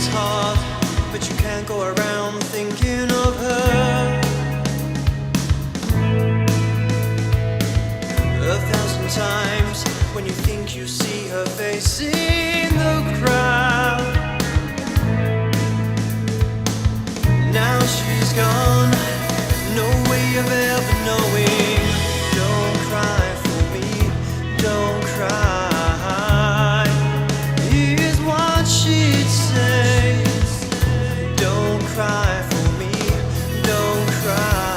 it's hard, but you can't go around thinking of her 1,000 times when you think you see her face in the crowd. Now she's gone, no way of ever knowing. Don't cry for me, don't cry, is what she'd say. Don't cry for me, don't cry.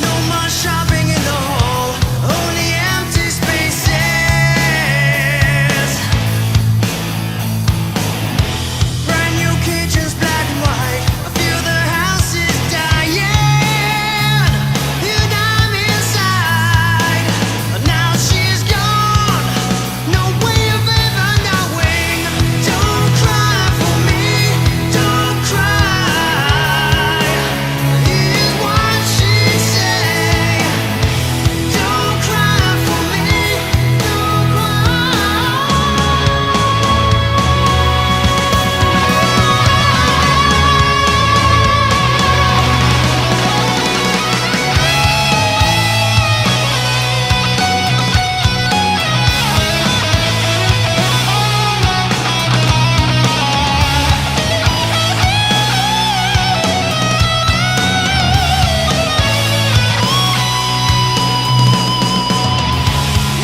No more shopping in the hall, only empty spaces. Brand new kitchens, black and white. I feel the house is dying, and I'm inside. Now she's gone, no way of ever knowing. Don't cry for me, don't cry, is what she say. Don't cry for me, don't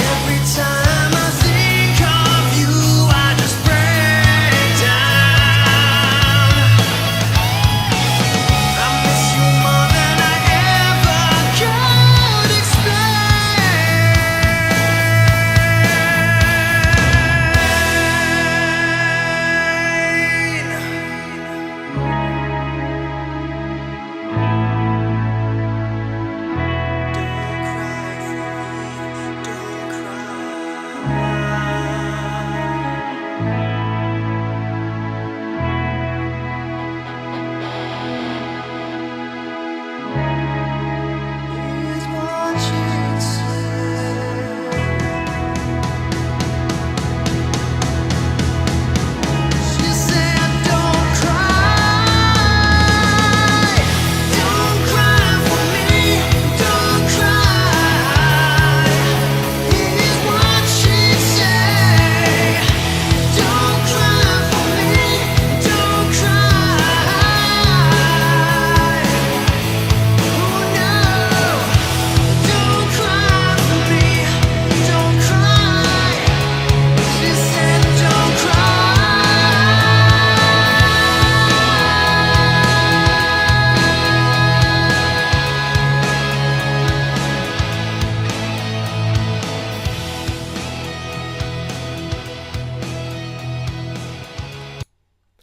Every time I think of you, I just break down. I miss you more than I ever could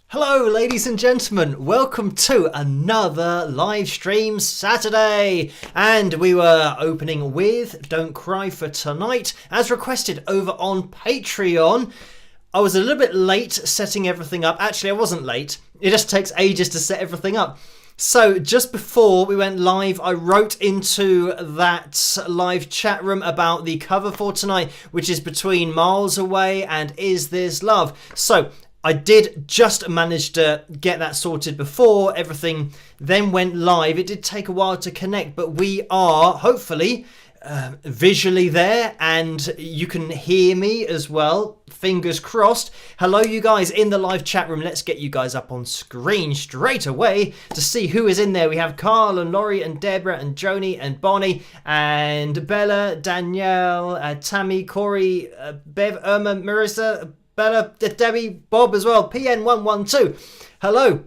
Hello ladies and gentlemen, welcome to another live stream Saturday, and we were opening with Don't Cry for Tonight as requested over on Patreon. I was a little bit late setting everything up. Actually, I wasn't late, it just takes ages to set everything up. So just before we went live, I wrote into that live chat room about the cover for tonight, which is Between Miles Away and Is This Love. So I did just manage to get that sorted before everything then went live. It did take a while to connect, but we are hopefully visually there and you can hear me as well. Fingers crossed. Hello you guys in the live chat room. Let's get you guys up on screen straight away to see who is in there. We have Carl and Laurie and Deborah and Joni and Bonnie and Bella, Danielle, Tammy, Corey, Bev, Irma, Marissa, Bella, Debbie, Bob as well, PN112. Hello,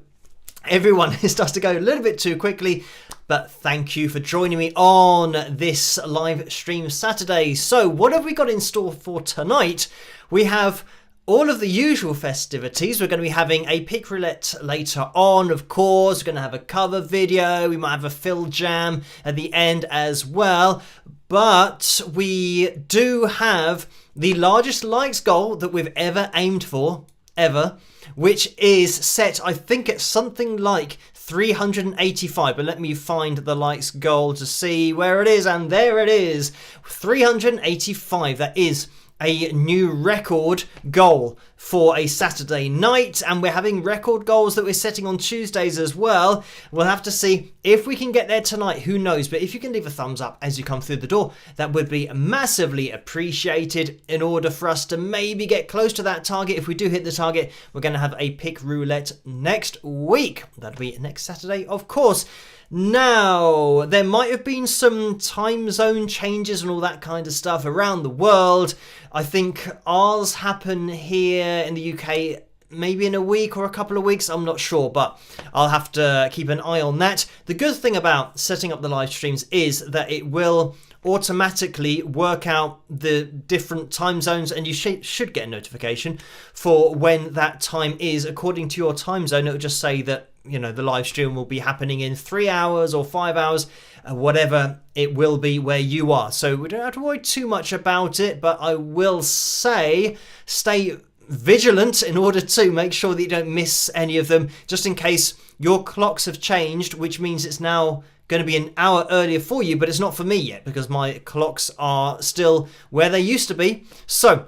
everyone. It starts to go a little bit too quickly, but thank you for joining me on this live stream Saturday. So what have we got in store for tonight? We have all of the usual festivities. We're going to be having a pick roulette later on, of course. We're going to have a cover video. We might have a fill jam at the end as well. But we do have the largest likes goal that we've ever aimed for, ever, which is set, I think, at something like 385. But let me find the likes goal to see where it is, and there it is, 385. That is a new record goal for a Saturday night, and we're having record goals that we're setting on Tuesdays as well. We'll have to see if we can get there tonight, who knows, but if you can leave a thumbs up as you come through the door, that would be massively appreciated in order for us to maybe get close to that target. If we do hit the target, we're going to have a pick roulette next week. That'll be next Saturday, of course. Now, there might have been some time zone changes and all that kind of stuff around the world. I think ours happen here in the UK maybe in a week or a couple of weeks, I'm not sure, but I'll have to keep an eye on that. The good thing about setting up the live streams is that it will automatically work out the different time zones, and you should get a notification for when that time is. According to your time zone, it will just say that, you know, the live stream will be happening in 3 hours or 5 hours, whatever it will be where you are. So we don't have to worry too much about it, but I will say stay vigilant in order to make sure that you don't miss any of them, just in case your clocks have changed, which means it's now going to be an hour earlier for you, but it's not for me yet because my clocks are still where they used to be. So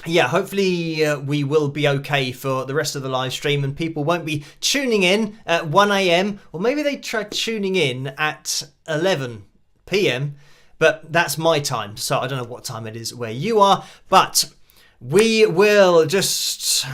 yeah, hopefully we will be okay for the rest of the live stream and people won't be tuning in at 1 a.m. or maybe they try tuning in at 11 p.m. but that's my time, so I don't know what time it is where you are, but we will just,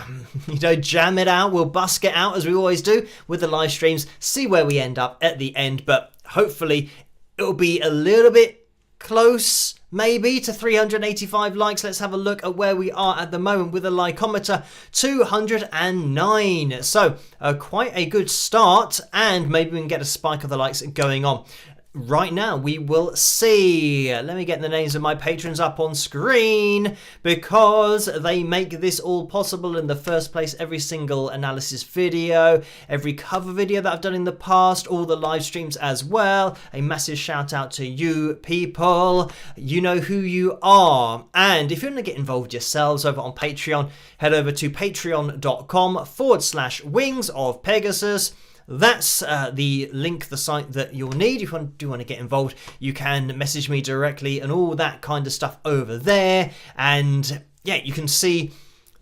jam it out. We'll busk it out as we always do with the live streams, see where we end up at the end, but hopefully it'll be a little bit close, maybe, to 385 likes. Let's have a look at where we are at the moment with a likeometer, 209. So quite a good start, and maybe we can get a spike of the likes going on. Right now, we will see. Let me get the names of my patrons up on screen because they make this all possible in the first place. Every single analysis video, every cover video that I've done in the past, all the live streams as well. A massive shout out to you people. You know who you are. And if you want to get involved yourselves over on Patreon, head over to patreon.com/wings of Pegasus. That's the link, the site that you'll need. If you do want to get involved, you can message me directly and all that kind of stuff over there. And yeah, you can see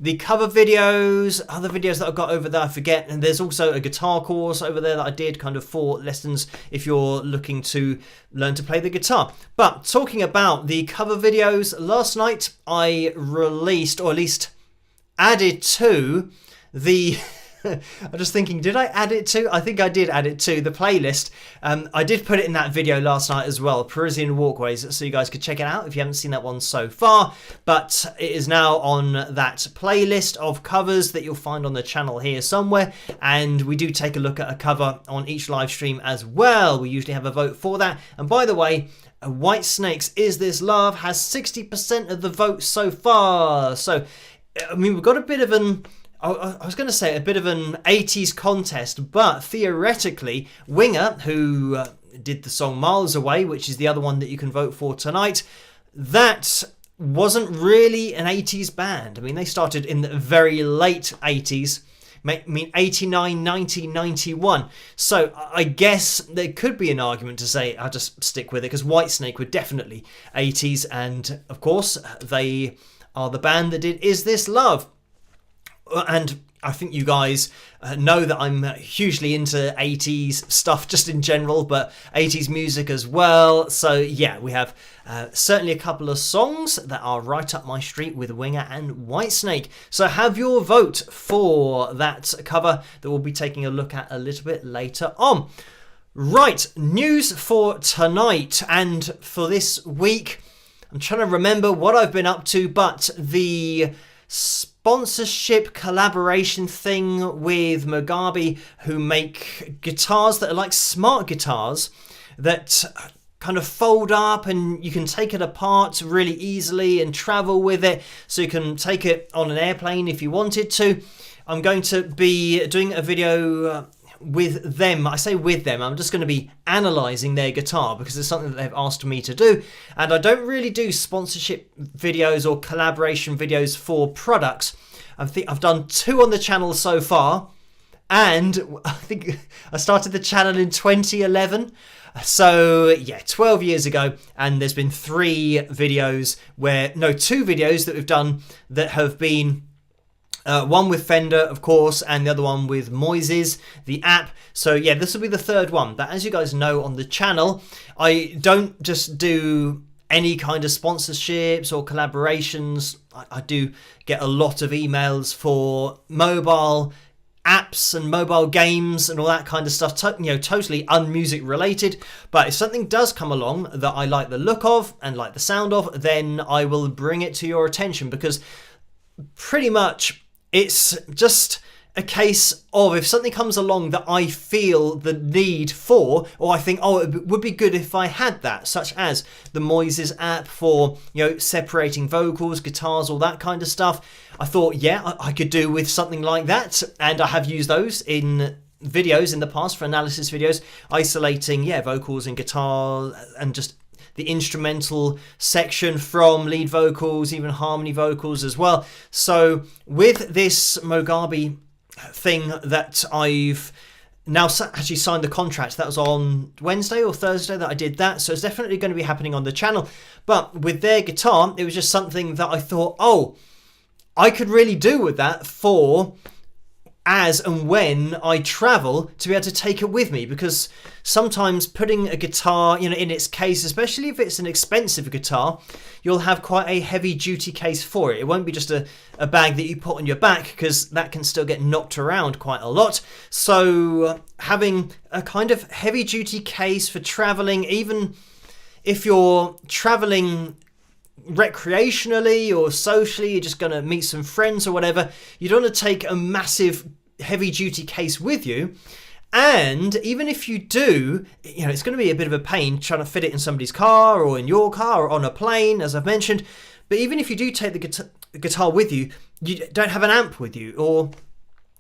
the cover videos, other videos that I've got over there, I forget. And there's also a guitar course over there that I did, kind of 4 lessons if you're looking to learn to play the guitar. But talking about the cover videos, last night I released, or at least added to the... I'm just thinking, did I add it to? I think I did add it to the playlist. I did put it in that video last night as well, Parisian Walkways, so you guys could check it out if you haven't seen that one so far. But it is now on that playlist of covers that you'll find on the channel here somewhere. And we do take a look at a cover on each live stream as well. We usually have a vote for that. And by the way, White Snake's Is This Love has 60% of the vote so far. So, I mean, we've got a bit of an... I was going to say a bit of an 80s contest, but theoretically, Winger, who did the song Miles Away, which is the other one that you can vote for tonight, that wasn't really an 80s band. I mean, they started in the very late 80s, I mean 89, 90, 91. So I guess there could be an argument to say, I'll just stick with it, because Whitesnake were definitely 80s, and of course, they are the band that did Is This Love? And I think you guys know that I'm hugely into 80s stuff just in general, but 80s music as well. So yeah, we have certainly a couple of songs that are right up my street with Winger and Whitesnake. So have your vote for that cover that we'll be taking a look at a little bit later on. Right, news for tonight and for this week. I'm trying to remember what I've been up to, but the sponsorship collaboration thing with Mugabe, who make guitars that are like smart guitars that kind of fold up and you can take it apart really easily and travel with it, so you can take it on an airplane if you wanted to. I'm going to be doing a video with them. I say with them, I'm just going to be analysing their guitar because it's something that they've asked me to do, and I don't really do sponsorship videos or collaboration videos for products. I've done 2 on the channel so far, And I think I started the channel in 2011. So yeah, 12 years ago, and there's been two videos that we've done that have been one with Fender, of course, and the other one with Moises, the app. So yeah, this will be the third one. But as you guys know on the channel, I don't just do any kind of sponsorships or collaborations. I do get a lot of emails for mobile apps and mobile games and all that kind of stuff, totally unmusic related. But if something does come along that I like the look of and like the sound of, then I will bring it to your attention, because pretty much it's just a case of if something comes along that I feel the need for, or I think, oh, it would be good if I had that, such as the Moises app for, separating vocals, guitars, all that kind of stuff. I thought, yeah, I could do with something like that, and I have used those in videos in the past for analysis videos, isolating, vocals and guitar and just the instrumental section from lead vocals, even harmony vocals as well. So with this Mogabi thing that I've now actually signed the contract, that was on Wednesday or Thursday that I did that, so it's definitely going to be happening on the channel. But with their guitar, it was just something that I thought, oh, I could really do with that for as and when I travel, to be able to take it with me, because sometimes putting a guitar, in its case, especially if it's an expensive guitar, you'll have quite a heavy duty case for it. It won't be just a bag that you put on your back, because that can still get knocked around quite a lot. So having a kind of heavy duty case for traveling, even if you're traveling recreationally or socially, you're just going to meet some friends or whatever, you don't want to take a massive heavy duty case with you. And even if you do, it's going to be a bit of a pain trying to fit it in somebody's car or in your car or on a plane, as I've mentioned. But even if you do take the guitar with you, you don't have an amp with you, or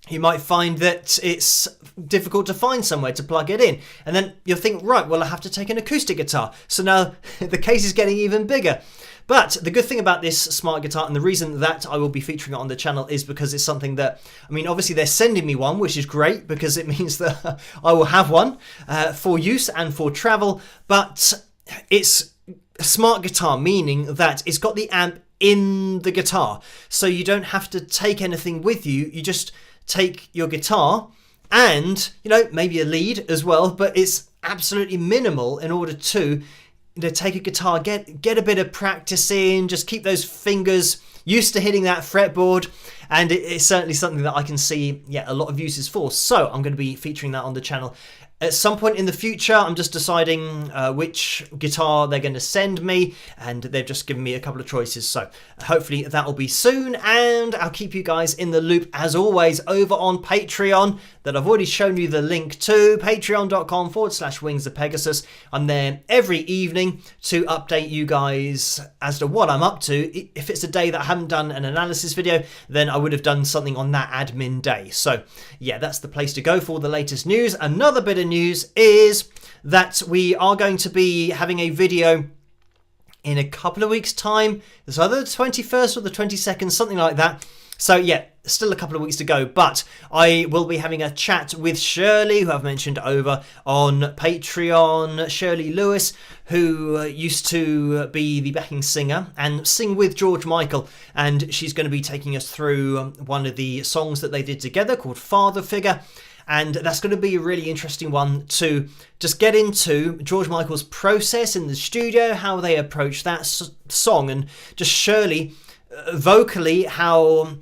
you might find that it's difficult to find somewhere to plug it in. And then you'll think, right, well, I have to take an acoustic guitar. So now the case is getting even bigger. But the good thing about this smart guitar, and the reason that I will be featuring it on the channel, is because it's something that, obviously they're sending me one, which is great, because it means that I will have one for use and for travel. But it's a smart guitar, meaning that it's got the amp in the guitar. So you don't have to take anything with you. You just take your guitar and, maybe a lead as well, but it's absolutely minimal in order to take a guitar, get a bit of practice in, just keep those fingers used to hitting that fretboard, and it's certainly something that I can see a lot of uses for. So I'm going to be featuring that on the channel at some point in the future. I'm just deciding which guitar they're going to send me, and they've just given me a couple of choices, so hopefully that will be soon. And I'll keep you guys in the loop as always over on Patreon, that I've already shown you the link to, patreon.com/wingsofpegasus. I'm there every evening to update you guys as to what I'm up to. If it's a day that I haven't done an analysis video, then I would have done something on that admin day. So yeah, that's the place to go for all the latest news. Another bit of news is that we are going to be having a video in a couple of weeks' time. It's either the 21st or the 22nd, something like that. So yeah, still a couple of weeks to go, but I will be having a chat with Shirley, who I've mentioned over on Patreon. Shirley Lewis, who used to be the backing singer and sing with George Michael, and she's going to be taking us through one of the songs that they did together called Father Figure. And that's going to be a really interesting one to just get into George Michael's process in the studio, how they approach that song, and just Shirley vocally, how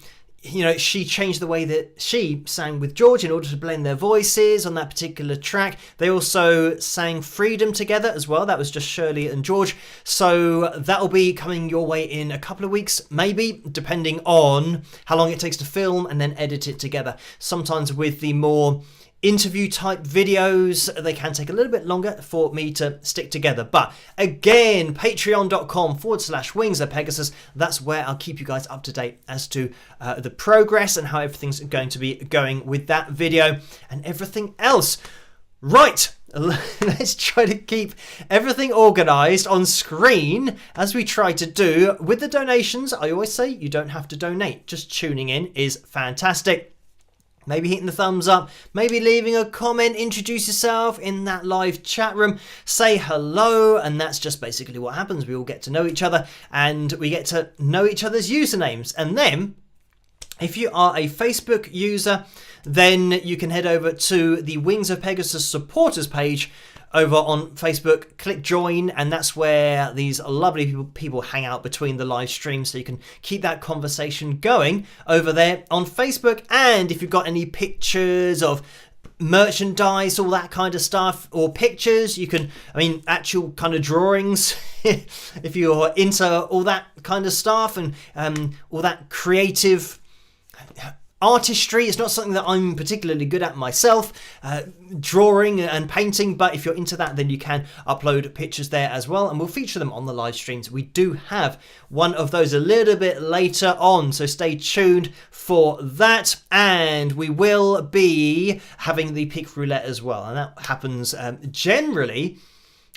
she changed the way that she sang with George in order to blend their voices on that particular track. They also sang Freedom together as well. That was just Shirley and George. So that'll be coming your way in a couple of weeks, maybe, depending on how long it takes to film and then edit it together. Sometimes with the more interview type videos, they can take a little bit longer for me to stick together. But again, patreon.com/wingsofpegasus. That's where I'll keep you guys up to date as to the progress and how everything's going to be going with that video and everything else. Right, let's try to keep everything organised on screen as we try to do with the donations. I always say you don't have to donate, just tuning in is fantastic. maybe hitting the thumbs up, maybe leaving a comment, introduce yourself in that live chat room, say hello, and that's just basically what happens. We all get to know each other, and we get to know each other's usernames. And then, if you are a Facebook user, then you can head over to the Wings of Pegasus supporters page over on Facebook, click join, and that's where these lovely people hang out between the live streams, so you can keep that conversation going over there on Facebook. And if you've got any pictures of merchandise, all that kind of stuff, or pictures, you can, actual kind of drawings, if you're into all that kind of stuff and all that creative artistry. It's not something that I'm particularly good at myself, drawing and painting, but if you're into that, then you can upload pictures there as well, and we'll feature them on the live streams. We do have one of those a little bit later on, so stay tuned for that. And we will be having the pick roulette as well, and that happens generally,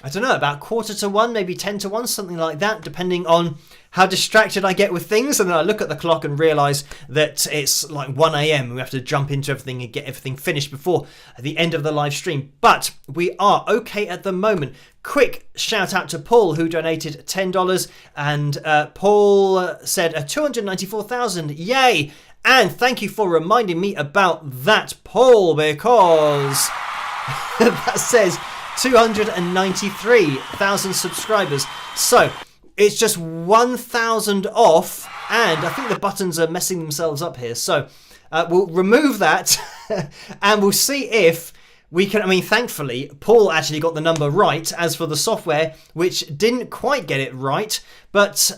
I don't know, about 1:45, maybe 10:1, something like that, depending on how distracted I get with things. And then I look at the clock and realise that it's like 1 a.m. We have to jump into everything and get everything finished before the end of the live stream. But we are okay at the moment. Quick shout out to Paul, who donated $10. And Paul said 294,000. Yay! And thank you for reminding me about that, Paul, because that says 293,000 subscribers. So it's just 1,000 off, and I think the buttons are messing themselves up here. So we'll remove that and we'll see if we can. Thankfully, Paul actually got the number right. As for the software, which didn't quite get it right, but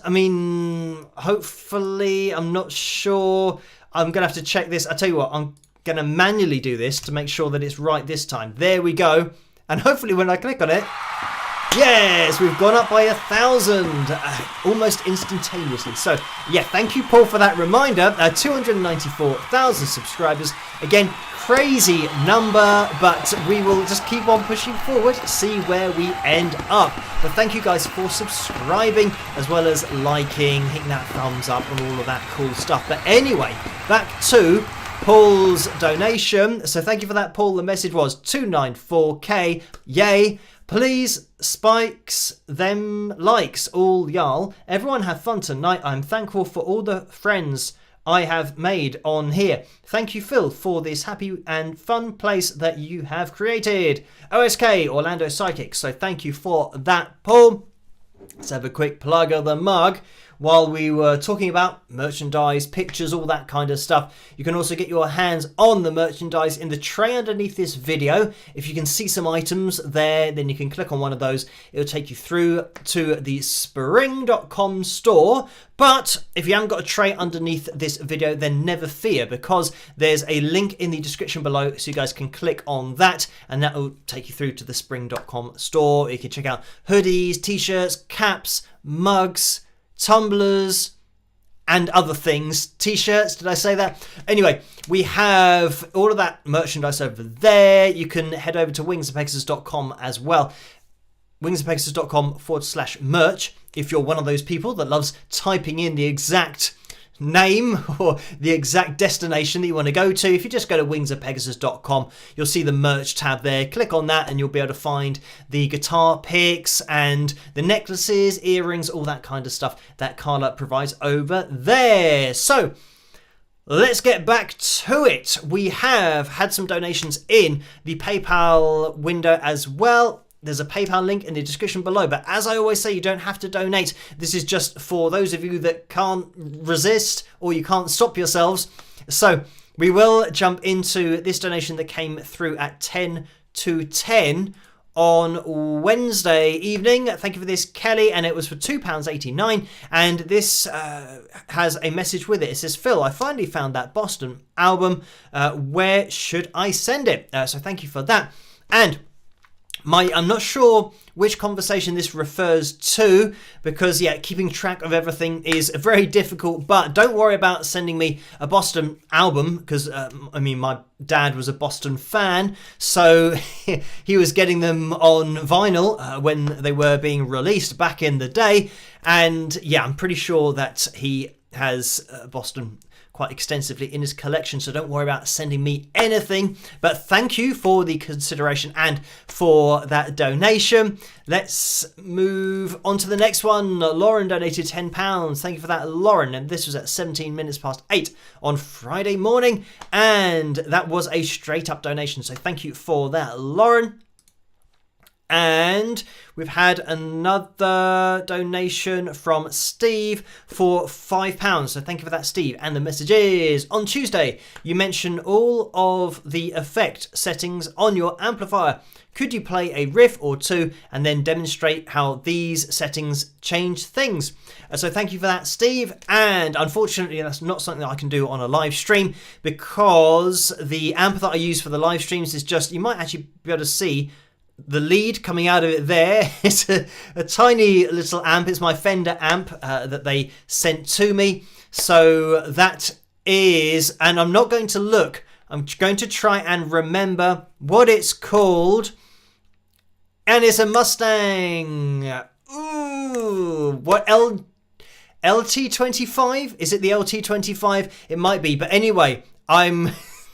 hopefully, I'm not sure. I'm gonna have to check this. I tell you what, I'm gonna manually do this to make sure that it's right this time. There we go. And hopefully when I click on it, yes, we've gone up by 1,000 almost instantaneously. So yeah, thank you, Paul, for that reminder. 294,000 subscribers. Again, crazy number, but we will just keep on pushing forward, see where we end up. But thank you guys for subscribing, as well as liking, hitting that thumbs up and all of that cool stuff. But anyway, back to Paul's donation. So thank you for that, Paul. The message was 294k. Yay. Please spikes them likes all y'all. Everyone have fun tonight. I'm thankful for all the friends I have made on here. Thank you, Phil, for this happy and fun place that you have created. OSK, Orlando Psychic. So thank you for that, Paul. Let's have a quick plug of the mug. While we were talking about merchandise, pictures, all that kind of stuff, you can also get your hands on the merchandise in the tray underneath this video. If you can see some items there, then you can click on one of those. It'll take you through to the spring.com store. But if you haven't got a tray underneath this video, then never fear, because there's a link in the description below, so you guys can click on that, and that will take you through to the spring.com store. You can check out hoodies, t-shirts, caps, mugs, tumblers, and other things. T-shirts, did I say that? Anyway, we have all of that merchandise over there. You can head over to wingsofpegasus.com as well. wingsofpegasus.com/merch. If you're one of those people that loves typing in the exact name or the exact destination that you want to go to, if you just go to wingsofpegasus.com, you'll see the merch tab there. Click on that and you'll be able to find the guitar picks and the necklaces, earrings, all that kind of stuff that Carla provides over there. So let's get back to it. We have had some donations in the PayPal window as well. There's a PayPal link in the description below, but as I always say, you don't have to donate. This is just for those of you that can't resist or you can't stop yourselves. So we will jump into this donation that came through at 10 to 10 on Wednesday evening. Thank you for this, Kelly, and it was for £2.89, and this has a message with it. It says, Phil, I finally found that Boston album. Where should I send it? So thank you for that. And I'm not sure which conversation this refers to, because yeah, keeping track of everything is very difficult, but don't worry about sending me a Boston album, because my dad was a Boston fan, so he was getting them on vinyl when they were being released back in the day, and yeah, I'm pretty sure that he has Boston quite extensively in his collection, so don't worry about sending me anything. But thank you for the consideration and for that donation. Let's move on to the next one. Lauren donated £10. Thank you for that, Lauren. And this was at 17 minutes past 8 on Friday morning. And that was a straight up donation. So thank you for that, Lauren. And we've had another donation from Steve for £5. So thank you for that, Steve. And the message is, on Tuesday, you mentioned all of the effect settings on your amplifier. Could you play a riff or two and then demonstrate how these settings change things? So thank you for that, Steve. And unfortunately, that's not something that I can do on a live stream, because the amp that I use for the live streams is just, you might actually be able to see the lead coming out of it there. It's a tiny little amp. It's my Fender amp that they sent to me. So that is, and I'm not going to look, I'm going to try and remember what it's called. And it's a Mustang. Ooh, what LT25? Is it the LT25? It might be. But anyway, I'm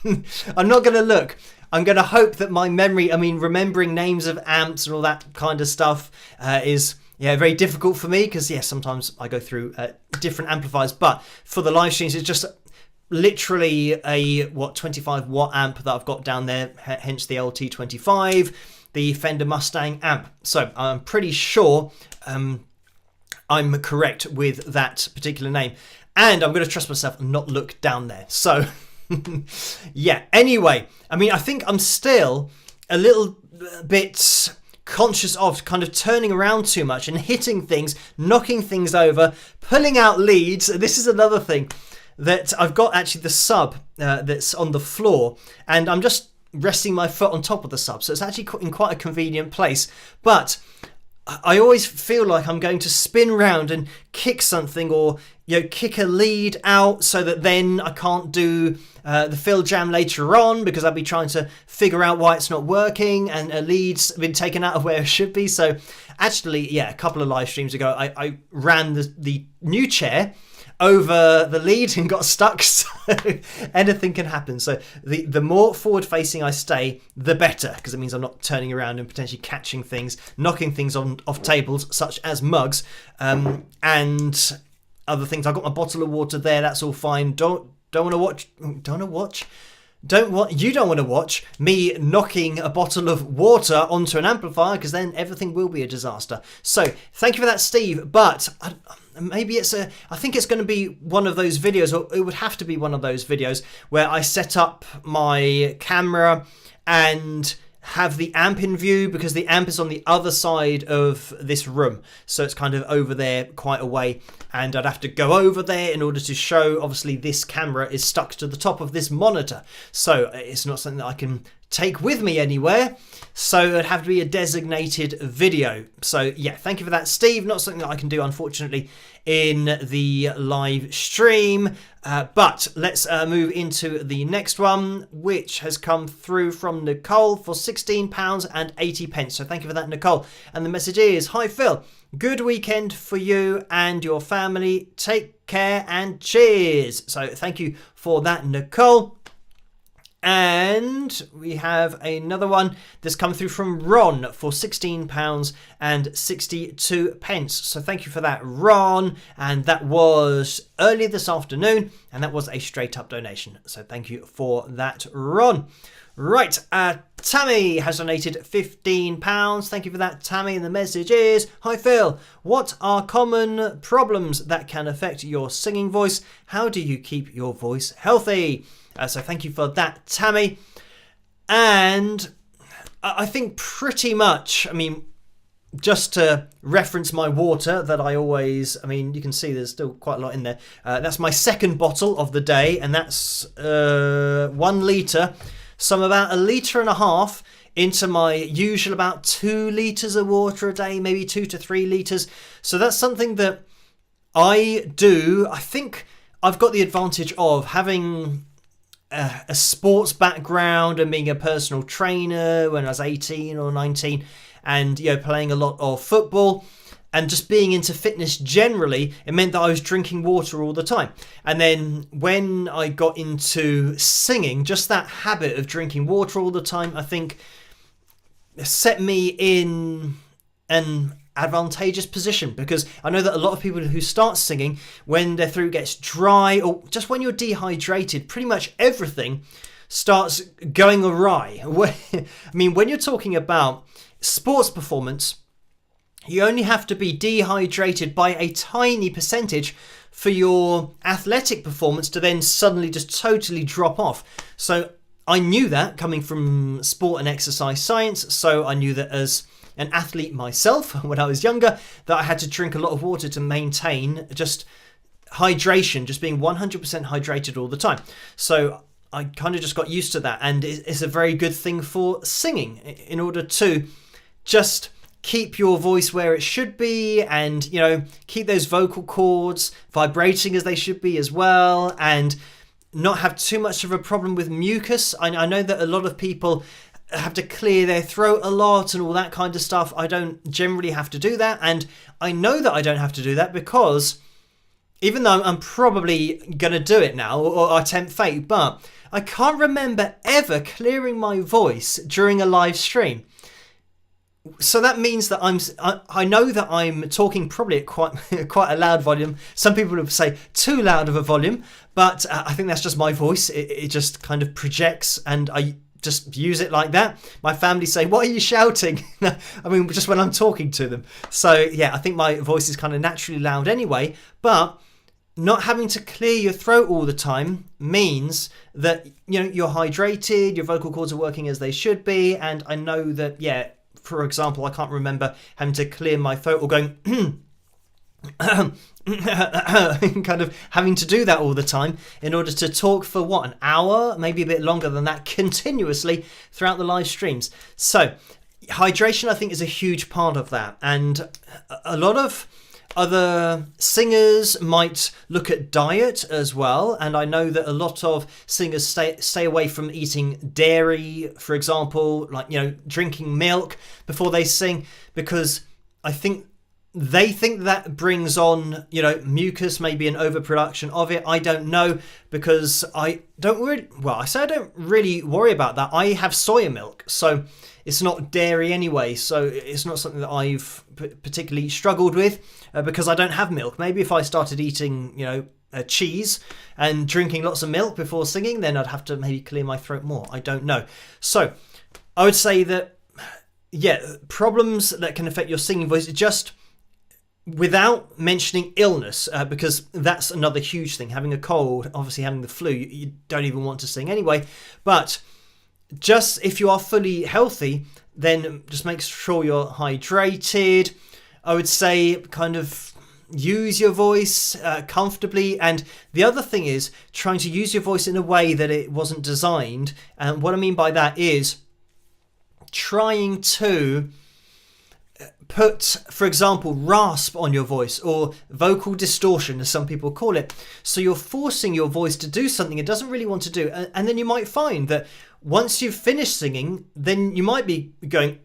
not going to look. I'm going to hope that my memory, remembering names of amps and all that kind of stuff is very difficult for me, because sometimes I go through different amplifiers. But for the live streams, it's just literally a 25 watt amp that I've got down there, hence the LT25, the Fender Mustang amp. So I'm pretty sure I'm correct with that particular name, and I'm going to trust myself and not look down there. So anyway, I think I'm still a little bit conscious of kind of turning around too much and hitting things, knocking things over, pulling out leads. This is another thing, that I've got actually the sub that's on the floor, and I'm just resting my foot on top of the sub, so it's actually in quite a convenient place. But I always feel like I'm going to spin round and kick something, or kick a lead out, so that then I can't do the fill jam later on, because I'll be trying to figure out why it's not working and a lead's been taken out of where it should be. So actually, a couple of live streams ago, I ran the new chair over the lead and got stuck, so anything can happen. So the more forward facing I stay, the better, because it means I'm not turning around and potentially catching things, knocking things off tables such as mugs and other things. I've got my bottle of water there, that's all fine. Don't want to watch me knocking a bottle of water onto an amplifier, because then everything will be a disaster. So thank you for that, Steve. But maybe I think it's going to be one of those videos, or it would have to be one of those videos where I set up my camera and have the amp in view, because the amp is on the other side of this room, so it's kind of over there quite a way, and I'd have to go over there in order to show, obviously this camera is stuck to the top of this monitor, so it's not something that I can take with me anywhere, so it'd have to be a designated video. So thank you for that, Steve. Not something that I can do, unfortunately, in the live stream. But let's move into the next one, which has come through from Nicole for £16.80. So thank you for that, Nicole. And the message is, hi Phil, good weekend for you and your family. Take care and cheers. So thank you for that, Nicole. And we have another one that's come through from Ron for £16.62. So thank you for that, Ron. And that was early this afternoon, and that was a straight up donation. So thank you for that, Ron. Right, Tammy has donated £15. Thank you for that, Tammy. And the message is, hi Phil, what are common problems that can affect your singing voice? How do you keep your voice healthy? So thank you for that, Tammy. And I think pretty much, just to reference my water that I always, you can see there's still quite a lot in there. That's my second bottle of the day, and that's 1 litre. So I'm about 1.5 litres into my usual about 2 litres of water a day, maybe 2 to 3 litres. So that's something that I do. I think I've got the advantage of having a sports background and being a personal trainer when I was 18 or 19, and playing a lot of football. and just being into fitness generally, it meant that I was drinking water all the time. And then when I got into singing, just that habit of drinking water all the time, I think set me in an advantageous position, because I know that a lot of people who start singing, when their throat gets dry or just when you're dehydrated, pretty much everything starts going awry. I mean, when you're talking about sports performance, you only have to be dehydrated by a tiny percentage for your athletic performance to then suddenly just totally drop off. So I knew that coming from sport and exercise science. So I knew that as an athlete myself, when I was younger, that I had to drink a lot of water to maintain just hydration, just being 100% hydrated all the time. So I kind of just got used to that, and it's a very good thing for singing in order to just keep your voice where it should be, and keep those vocal cords vibrating as they should be as well, and not have too much of a problem with mucus. I know that a lot of people have to clear their throat a lot and all that kind of stuff. I don't generally have to do that, and I know that I don't have to do that because even though I'm probably going to do it now or attempt fate, but I can't remember ever clearing my voice during a live stream. So that means that I know that I'm talking probably at quite a loud volume. Some people would say too loud of a volume, but I think that's just my voice. It just kind of projects, and I just use it like that. My family say, "What are you shouting?" I mean, just when I'm talking to them. So yeah, I think my voice is kind of naturally loud anyway, but not having to clear your throat all the time means that you're hydrated, your vocal cords are working as they should be, and I know that for example, I can't remember having to clear my throat or going kind of having to do that all the time in order to talk for an hour, maybe a bit longer than that, continuously throughout the live streams. So hydration, I think, is a huge part of that, and a lot of other singers might look at diet as well, and I know that a lot of singers stay away from eating dairy, for example, like drinking milk before they sing, because I think they think that brings on mucus, maybe an overproduction of it. I don't know, because I don't really worry about that. I have soya milk, so it's not dairy anyway, so it's not something that I've particularly struggled with, because I don't have milk. Maybe if I started eating, cheese and drinking lots of milk before singing, then I'd have to maybe clear my throat more. I don't know. So I would say that, problems that can affect your singing voice, just without mentioning illness, because that's another huge thing. Having a cold, obviously having the flu, you don't even want to sing anyway. But just if you are fully healthy, then just make sure you're hydrated. I would say kind of use your voice comfortably. And the other thing is trying to use your voice in a way that it wasn't designed. And what I mean by that is trying to put, for example, rasp on your voice, or vocal distortion, as some people call it. So you're forcing your voice to do something it doesn't really want to do. And then you might find that once you've finished singing, then you might be going,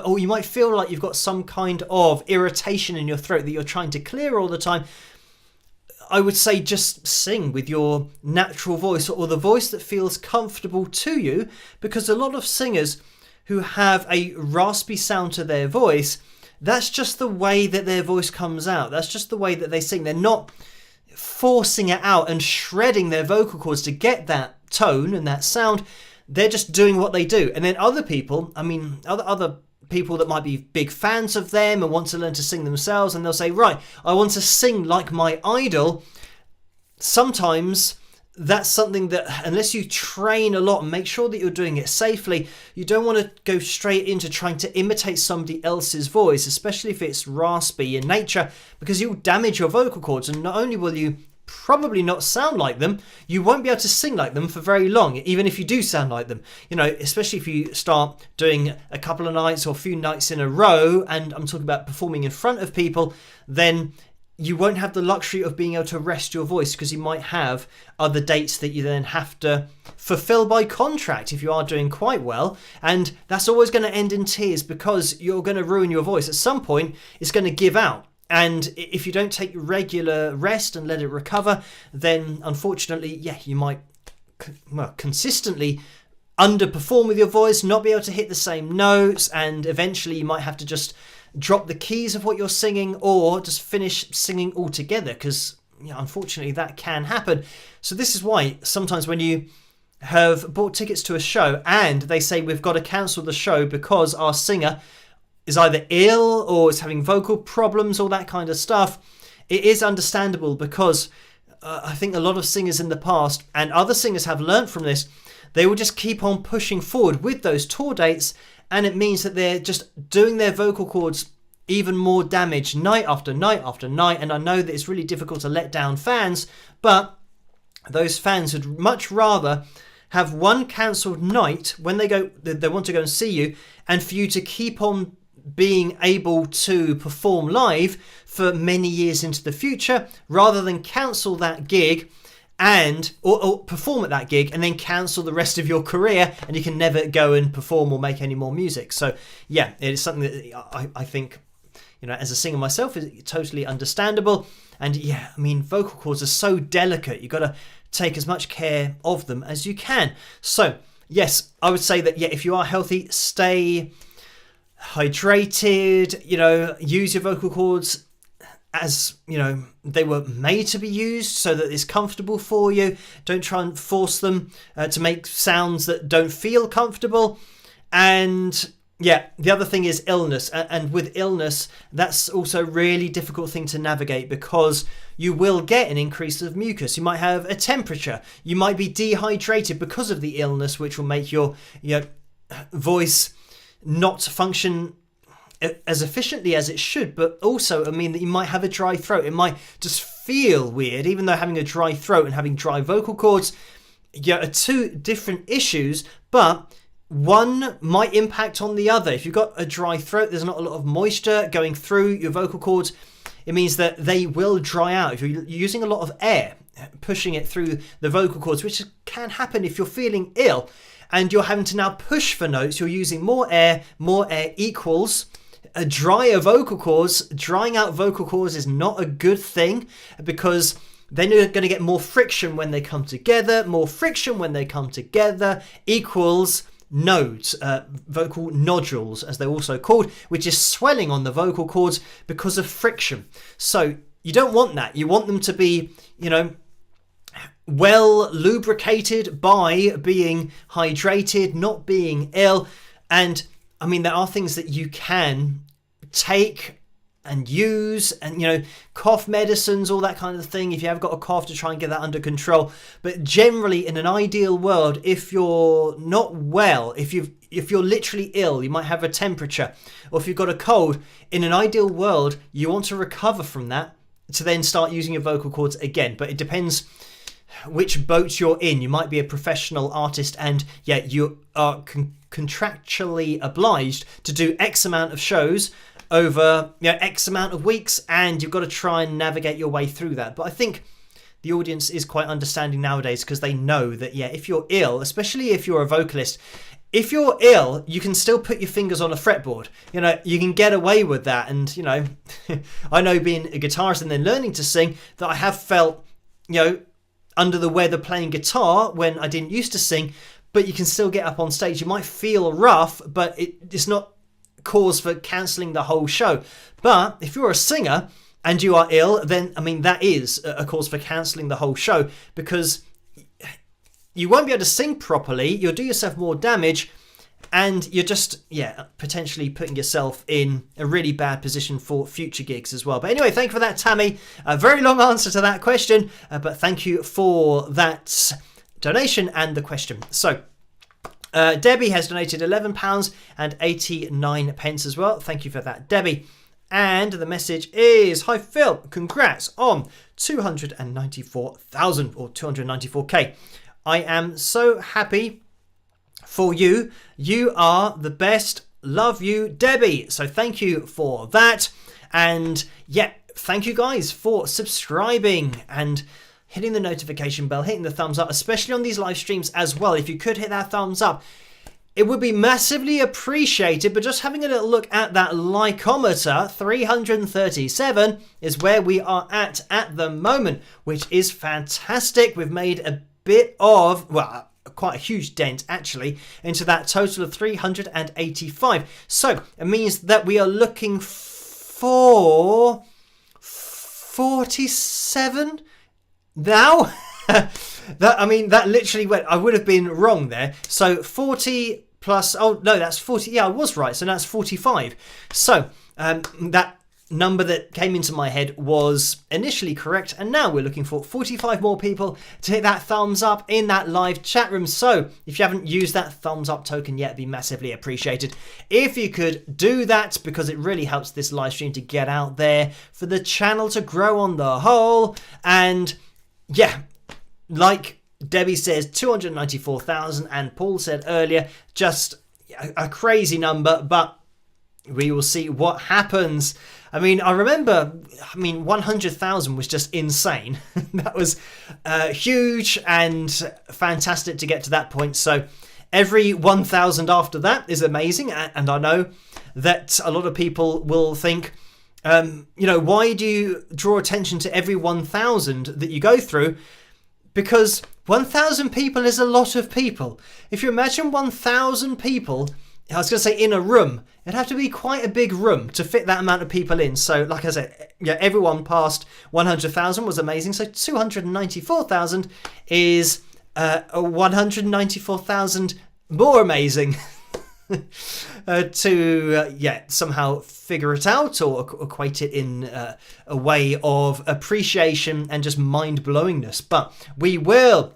or you might feel like you've got some kind of irritation in your throat that you're trying to clear all the time. I would say just sing with your natural voice, or the voice that feels comfortable to you, because a lot of singers who have a raspy sound to their voice, that's just the way that their voice comes out. That's just the way that they sing. They're not forcing it out and shredding their vocal cords to get that tone and that sound. They're just doing what they do. And then other people, other people that might be big fans of them and want to learn to sing themselves, and they'll say, right, I want to sing like my idol. Sometimes that's something that, unless you train a lot and make sure that you're doing it safely, you don't want to go straight into trying to imitate somebody else's voice, especially if it's raspy in nature, because you'll damage your vocal cords, and not only will you probably not sound like them, you won't be able to sing like them for very long, even if you do sound like them. Especially if you start doing a couple of nights or a few nights in a row, and I'm talking about performing in front of people, then you won't have the luxury of being able to rest your voice, because you might have other dates that you then have to fulfill by contract if you are doing quite well. And that's always going to end in tears, because you're going to ruin your voice. At some point, it's going to give out. And if you don't take regular rest and let it recover, then unfortunately, you might consistently underperform with your voice, not be able to hit the same notes, and eventually you might have to just drop the keys of what you're singing, or just finish singing altogether, because unfortunately that can happen. So this is why sometimes when you have bought tickets to a show and they say we've got to cancel the show because our singer is either ill or is having vocal problems, all that kind of stuff, it is understandable, because I think a lot of singers in the past, and other singers have learnt from this, they will just keep on pushing forward with those tour dates, and it means that they're just doing their vocal cords even more damage night after night after night. And I know that it's really difficult to let down fans, but those fans would much rather have one cancelled night when they want to go and see you, and for you to keep on being able to perform live for many years into the future, rather than cancel that gig and or perform at that gig and then cancel the rest of your career, and you can never go and perform or make any more music. So it is something that I think, as a singer myself, is totally understandable. And vocal cords are so delicate, you've got to take as much care of them as you can. So yes, I would say that if you are healthy, stay hydrated, use your vocal cords as they were made to be used, so that it's comfortable for you. Don't try and force them to make sounds that don't feel comfortable. And the other thing is illness, and with illness, that's also a really difficult thing to navigate, because you will get an increase of mucus. You might have a temperature, you might be dehydrated because of the illness, which will make your voice not function as efficiently as it should, but also mean that you might have a dry throat. It might just feel weird, even though having a dry throat and having dry vocal cords are two different issues, but one might impact on the other. If you've got a dry throat, there's not a lot of moisture going through your vocal cords. It means that they will dry out. If you're using a lot of air, pushing it through the vocal cords, which can happen if you're feeling ill and you're having to now push for notes, you're using more air equals a drier vocal cords. Drying out vocal cords is not a good thing, because then you're going to get more friction when they come together. More friction when they come together equals nodes, vocal nodules, as they're also called, which is swelling on the vocal cords because of friction. So you don't want that. You want them to be, well lubricated by being hydrated, not being ill. And there are things that you can take and use, and cough medicines, all that kind of thing, if you have got a cough, to try and get that under control. But generally, in an ideal world, if you're not well, if you're literally ill, you might have a temperature, or if you've got a cold, in an ideal world, you want to recover from that to then start using your vocal cords again. But it depends which boat you're in. You might be a professional artist, and you are contractually obliged to do X amount of shows over X amount of weeks, and you've got to try and navigate your way through that. But I think the audience is quite understanding nowadays, because they know that if you're ill, especially if you're a vocalist, if you're ill, you can still put your fingers on a fretboard. You can get away with that. And I know, being a guitarist and then learning to sing, that I have felt under the weather playing guitar when I didn't used to sing. But you can still get up on stage. You might feel rough, but it's not cause for cancelling the whole show. But if you're a singer and you are ill, then that is a cause for cancelling the whole show, because you won't be able to sing properly, you'll do yourself more damage, and you're just potentially putting yourself in a really bad position for future gigs as well. But anyway, thank you for that, Tammy. A very long answer to that question, but thank you for that donation and the question. So Debbie has donated £11.89 as well. Thank you for that, Debbie. And the message is, hi Phil, congrats on 294,000 or 294k. I am so happy for you. You are the best. Love you, Debbie. So thank you for that. And thank you guys for subscribing and hitting the notification bell, hitting the thumbs up, especially on these live streams as well. If you could hit that thumbs up, it would be massively appreciated. But just having a little look at that likeometer, 337 is where we are at the moment, which is fantastic. We've made a bit of, well, quite a huge dent actually into that total of 385. So it means that we are looking for 47 now. that literally went, I would have been wrong there. So 40 plus, oh no, that's 40. Yeah, I was right. So that's 45. So that number that came into my head was initially correct, and now we're looking for 45 more people to hit that thumbs up in that live chat room. So if you haven't used that thumbs up token yet, it'd be massively appreciated if you could do that, because it really helps this live stream to get out there, for the channel to grow on the whole. And yeah, like Debbie says, 294,000, and Paul said earlier, just a crazy number, but we will see what happens. I remember 100,000 was just insane. That was huge and fantastic to get to that point. So every 1,000 after that is amazing. And I know that a lot of people will think, why do you draw attention to every 1,000 that you go through? Because 1,000 people is a lot of people. If you imagine 1,000 people, I was going to say in a room, it'd have to be quite a big room to fit that amount of people in. So like I said, yeah, everyone past 100,000 was amazing. So 294,000 is 194,000 more amazing. To somehow figure it out or equate it in a way of appreciation and just mind-blowingness. But we will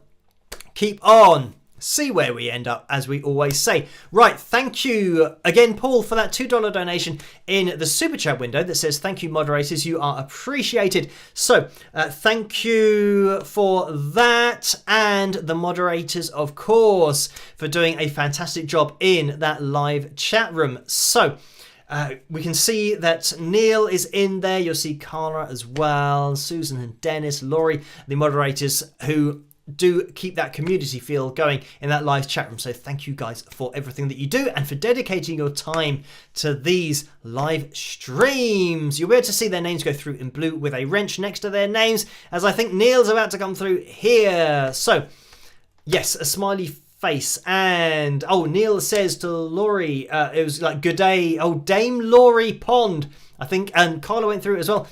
keep on, see where we end up, as we always say. Right, thank you again, Paul, for that $2 donation in the super chat window that says, thank you, moderators, you are appreciated. So thank you for that, and the moderators, of course, for doing a fantastic job in that live chat room. So we can see that Neil is in there. You'll see Carla as well, Susan and Dennis, Laurie, the moderators who do keep that community feel going in that live chat room. So thank you guys for everything that you do and for dedicating your time to these live streams. You'll be able to see their names go through in blue with a wrench next to their names, as I think Neil's about to come through here. So yes, a smiley face. And Neil says to Laurie, it was like, good day, Dame Laurie Pond, I think, and Carla went through it as well.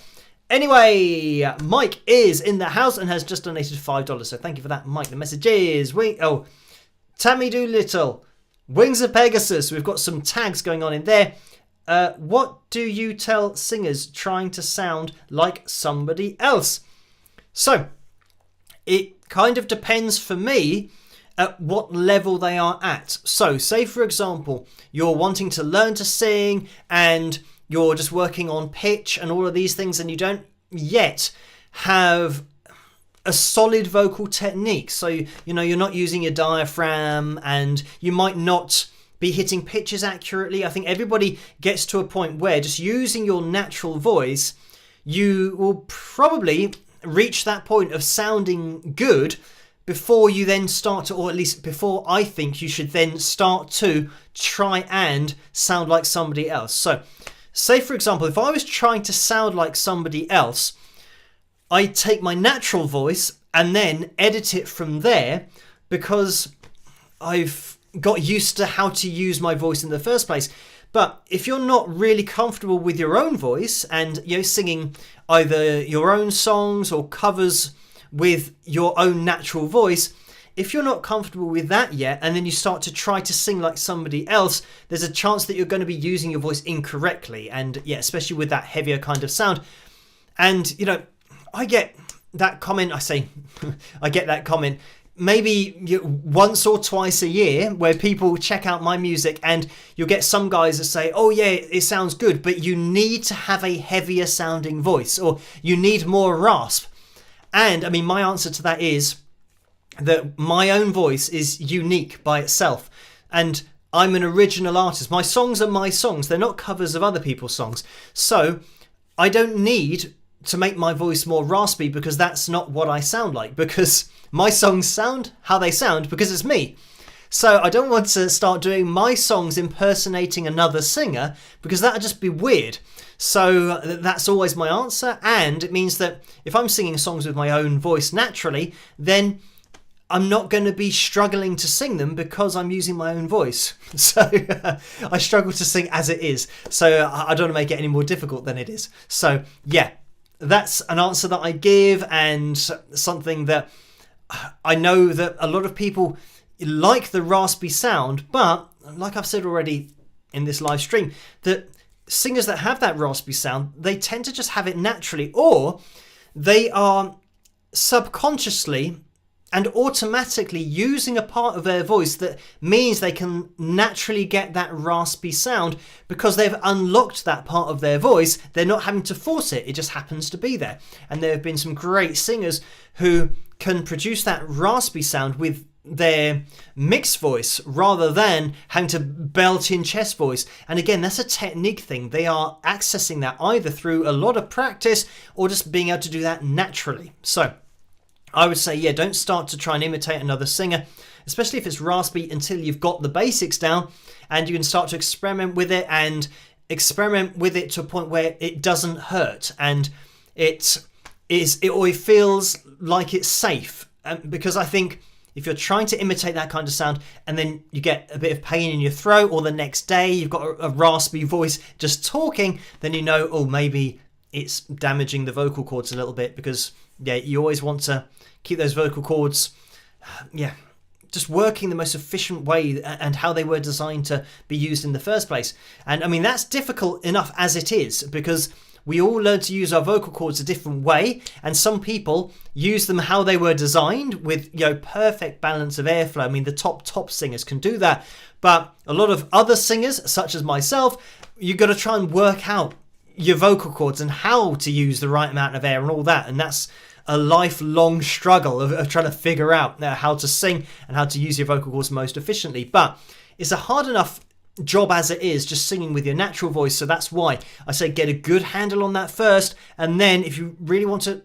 Anyway, Mike is in the house and has just donated $5. So thank you for that, Mike. The message is, Tammy Doolittle, Wings of Pegasus. We've got some tags going on in there. What do you tell singers trying to sound like somebody else? So it kind of depends for me at what level they are at. So say, for example, you're wanting to learn to sing and you're just working on pitch and all of these things, and you don't yet have a solid vocal technique. So, you're not using your diaphragm and you might not be hitting pitches accurately. I think everybody gets to a point where just using your natural voice, you will probably reach that point of sounding good before you then start to, or at least before I think you should then start to try and sound like somebody else. So say, for example, if I was trying to sound like somebody else, I take my natural voice and then edit it from there, because I've got used to how to use my voice in the first place. But if you're not really comfortable with your own voice and you're singing either your own songs or covers with your own natural voice, if you're not comfortable with that yet, and then you start to try to sing like somebody else, there's a chance that you're going to be using your voice incorrectly. And yeah, especially with that heavier kind of sound. And, I get that comment, I get that comment maybe once or twice a year where people check out my music, and you'll get some guys that say, oh yeah, it sounds good, but you need to have a heavier sounding voice, or you need more rasp. And my answer to that is that my own voice is unique by itself, and I'm an original artist. My songs are my songs. They're not covers of other people's songs. So I don't need to make my voice more raspy, because that's not what I sound like, because my songs sound how they sound because it's me. So I don't want to start doing my songs impersonating another singer, because that would just be weird. So that's always my answer, and it means that if I'm singing songs with my own voice naturally, then I'm not going to be struggling to sing them because I'm using my own voice. So I struggle to sing as it is. So I don't want to make it any more difficult than it is. So yeah, that's an answer that I give, and something that I know that a lot of people like the raspy sound, but like I've said already in this live stream, that singers that have that raspy sound, they tend to just have it naturally, or they are subconsciously and automatically using a part of their voice that means they can naturally get that raspy sound because they've unlocked that part of their voice. They're not having to force it, it just happens to be there. And there have been some great singers who can produce that raspy sound with their mixed voice rather than having to belt in chest voice. And again, that's a technique thing. They are accessing that either through a lot of practice or just being able to do that naturally. So I would say, yeah, don't start to try and imitate another singer, especially if it's raspy, until you've got the basics down and you can start to experiment with it, and experiment with it to a point where it doesn't hurt and it feels like it's safe. Because I think if you're trying to imitate that kind of sound and then you get a bit of pain in your throat, or the next day you've got a raspy voice just talking, then you know, oh, maybe it's damaging the vocal cords a little bit, because yeah, you always want to keep those vocal cords, just working the most efficient way and how they were designed to be used in the first place. And I mean, that's difficult enough as it is, because we all learn to use our vocal cords a different way, and some people use them how they were designed with, perfect balance of airflow. I mean, the top singers can do that, but a lot of other singers, such as myself, you've got to try and work out your vocal cords and how to use the right amount of air and all that, and that's a lifelong struggle of trying to figure out how to sing and how to use your vocal cords most efficiently. But it's a hard enough job as it is, just singing with your natural voice. So that's why I say get a good handle on that first, and then if you really want to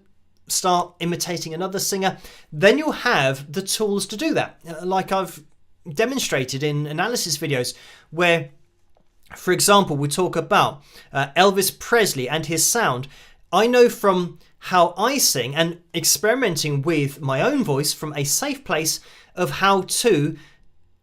start imitating another singer, then you'll have the tools to do that, like I've demonstrated in analysis videos, where, for example, we talk about Elvis Presley and his sound. I know from how I sing and experimenting with my own voice from a safe place of how to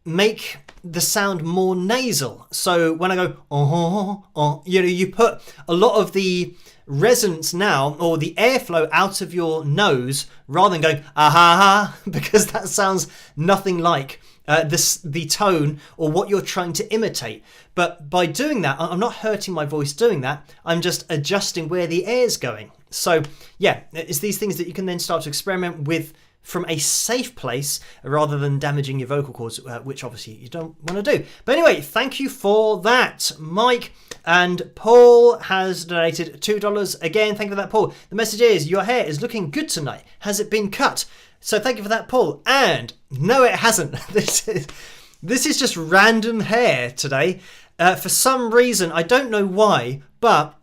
make the sound more nasal. So when I go, you put a lot of the resonance now, or the airflow, out of your nose rather than going ah, because that sounds nothing like the tone or what you're trying to imitate. But by doing that, I'm not hurting my voice doing that. I'm just adjusting where the air's going. So yeah, it's these things that you can then start to experiment with from a safe place rather than damaging your vocal cords, which obviously you don't want to do. But anyway, thank you for that, Mike. And Paul has donated $2 again. Thank you for that, Paul. The message is, your hair is looking good tonight. Has it been cut? So thank you for that, Paul. And no, it hasn't. This is just random hair today. For some reason, I don't know why, but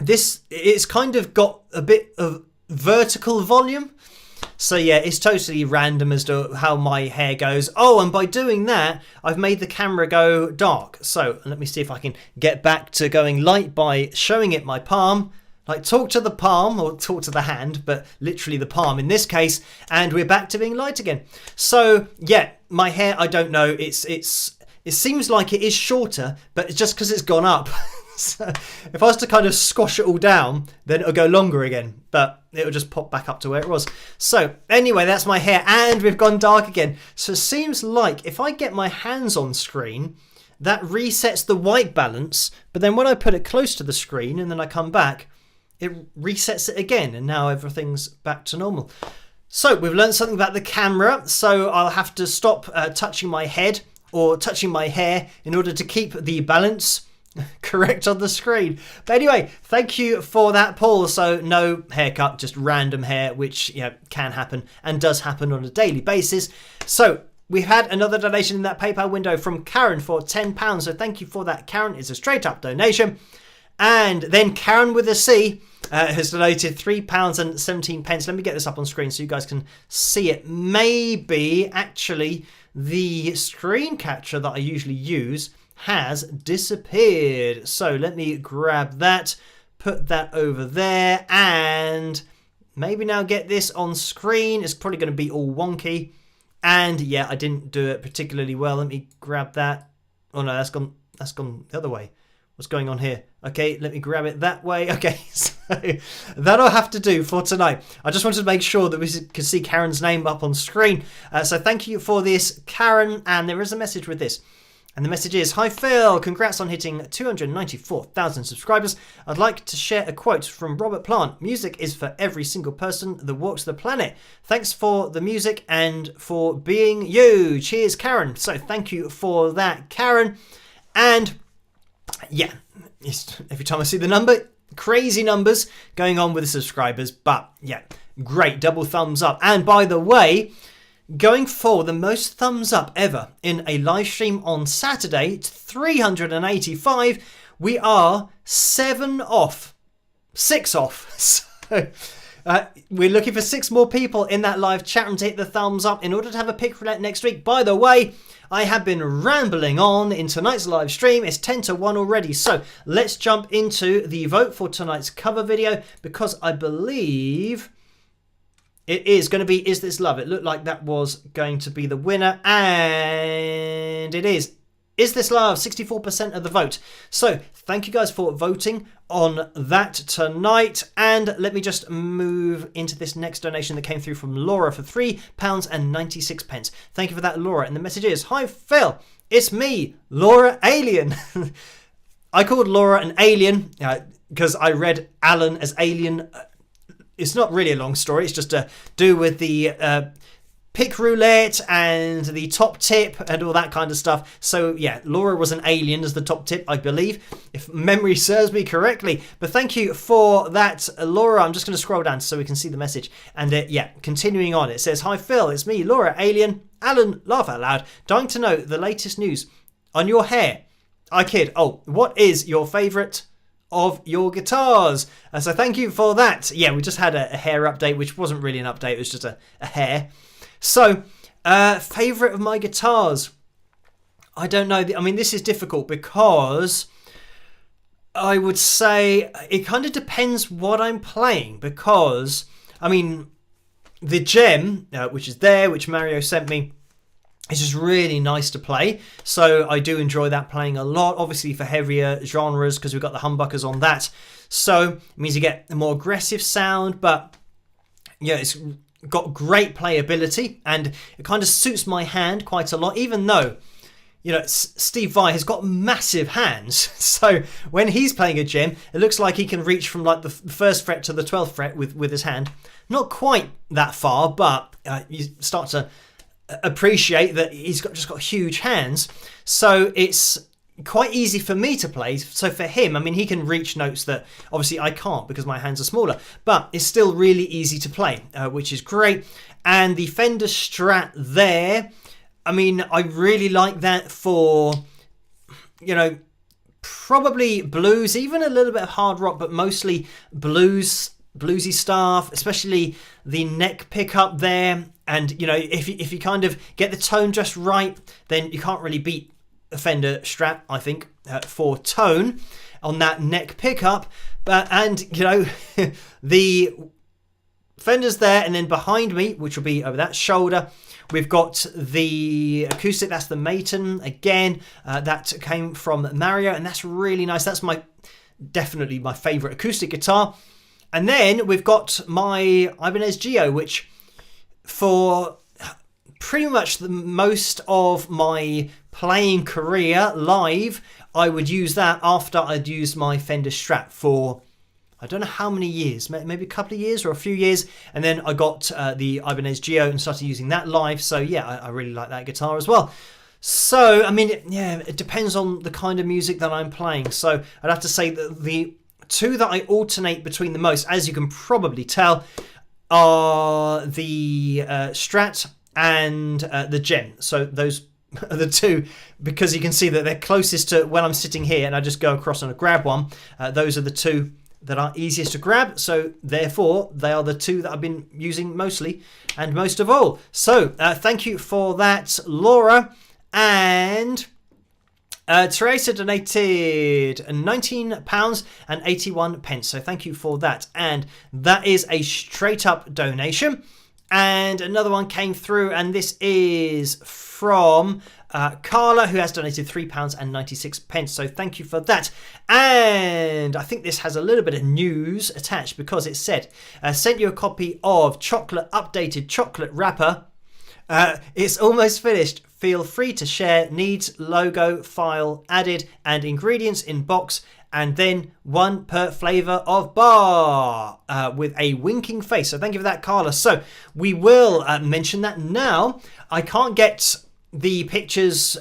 it's kind of got a bit of vertical volume. So yeah, it's totally random as to how my hair goes. Oh, and by doing that, I've made the camera go dark. So let me see if I can get back to going light by showing it my palm. Like, talk to the palm, or talk to the hand, but literally the palm in this case, and we're back to being light again. So yeah, my hair, I don't know, it seems like it is shorter, but it's just because it's gone up. So if I was to kind of squash it all down, then it'll go longer again, but it'll just pop back up to where it was. So anyway, that's my hair, and we've gone dark again. So it seems like if I get my hands on screen, that resets the white balance, but then when I put it close to the screen and then I come back, it resets it again, and now everything's back to normal. So we've learned something about the camera, so I'll have to stop touching my head or touching my hair in order to keep the balance correct on the screen. But anyway, thank you for that, Paul. So no haircut, just random hair, which can happen and does happen on a daily basis. So we've had another donation in that PayPal window from Karen for £10. So thank you for that, Karen. It's a straight up donation. And then Karen with a C has donated £3.17. Let me get this up on screen so you guys can see it. Maybe actually the screen catcher that I usually use has disappeared. So let me grab that, put that over there, and maybe now get this on screen. It's probably going to be all wonky. And yeah, I didn't do it particularly well. Let me grab that. Oh no, that's gone the other way. What's going on here? Okay, let me grab it that way. Okay, so that'll have to do for tonight. I just wanted to make sure that we could see Karen's name up on screen. So thank you for this, Karen. And there is a message with this. And the message is, "Hi Phil, congrats on hitting 294,000 subscribers. I'd like to share a quote from Robert Plant. Music is for every single person that walks the planet. Thanks for the music and for being you. Cheers, Karen." So thank you for that, Karen. And yeah, every time I see the number, crazy numbers going on with the subscribers. But yeah, great, double thumbs up. And by the way, going for the most thumbs up ever in a live stream on Saturday, it's 385. We are 6 off. So we're looking for 6 more people in that live chat room to hit the thumbs up in order to have a pick roulette next week. By the way, I have been rambling on in tonight's live stream. It's 10 to 1 already. So let's jump into the vote for tonight's cover video, because I believe it is going to be Is This Love? It looked like that was going to be the winner, and it is Is This Love, 64% of the vote. So thank you guys for voting on that tonight. And let me just move into this next donation that came through from Laura for £3.96. Thank you for that, Laura. And the message is, "Hi Phil, it's me, Laura Alien." I called Laura an alien because I read Alan as alien. It's not really a long story. It's just to do with the pick roulette and the top tip and all that kind of stuff. So yeah, Laura was an alien as the top tip, I believe, if memory serves me correctly. But thank you for that, Laura. I'm just going to scroll down so we can see the message. And yeah, continuing on, it says, "Hi Phil, it's me, Laura Alien. Alan, laugh out loud. Dying to know the latest news on your hair." I kid. Oh, what is your favourite of your guitars? So thank you for that. Yeah, we just had a hair update, which wasn't really an update. It was just a hair. So, favourite of my guitars? I don't know. I mean, this is difficult because I would say it kind of depends what I'm playing. Because, I mean, the Gem, which is there, which Mario sent me, is just really nice to play. So I do enjoy that playing a lot. Obviously for heavier genres, because we've got the humbuckers on that. So it means you get a more aggressive sound, but yeah, it's got great playability and it kind of suits my hand quite a lot, even though, you know, Steve Vai has got massive hands. So when he's playing a Gem, it looks like he can reach from like the 1st fret to the 12th fret with his hand. Not quite that far, but you start to appreciate that he's just got huge hands. So it's quite easy for me to play. So for him, I mean, he can reach notes that obviously I can't because my hands are smaller, but it's still really easy to play, which is great. And the Fender Strat there, I mean, I really like that for, you know, probably blues, even a little bit of hard rock, but mostly bluesy stuff, especially the neck pickup there. And, you know, if you kind of get the tone just right, then you can't really beat a Fender Strat, I think, for tone on that neck pickup. And, you know, the Fender's there, and then behind me, which will be over that shoulder, we've got the acoustic. That's the Maton again. That came from Mario, and that's really nice. That's definitely my favourite acoustic guitar. And then we've got my Ibanez Geo, which for pretty much the most of my playing career live, I would use that after I'd used my Fender Strat for, I don't know how many years, maybe a couple of years or a few years. And then I got the Ibanez Geo and started using that live. So yeah, I really like that guitar as well. So, I mean, it depends on the kind of music that I'm playing. So I'd have to say that the two that I alternate between the most, as you can probably tell, are the Strat and the Gem. So those are the two, because you can see that they're closest to when I'm sitting here and I just go across and I grab one. Those are the two that are easiest to grab. So therefore, they are the two that I've been using mostly and most of all. So thank you for that, Laura. And Teresa donated £19.81. So thank you for that. And that is a straight up donation. And another one came through, and this is from Carla, who has donated £3.96. So thank you for that. And I think this has a little bit of news attached, because it said, sent you a copy of updated chocolate wrapper. It's almost finished. Feel free to share. Needs logo file added and ingredients in box, and then one per flavour of bar, with a winking face. So thank you for that, Carla. So we will mention that now. I can't get the pictures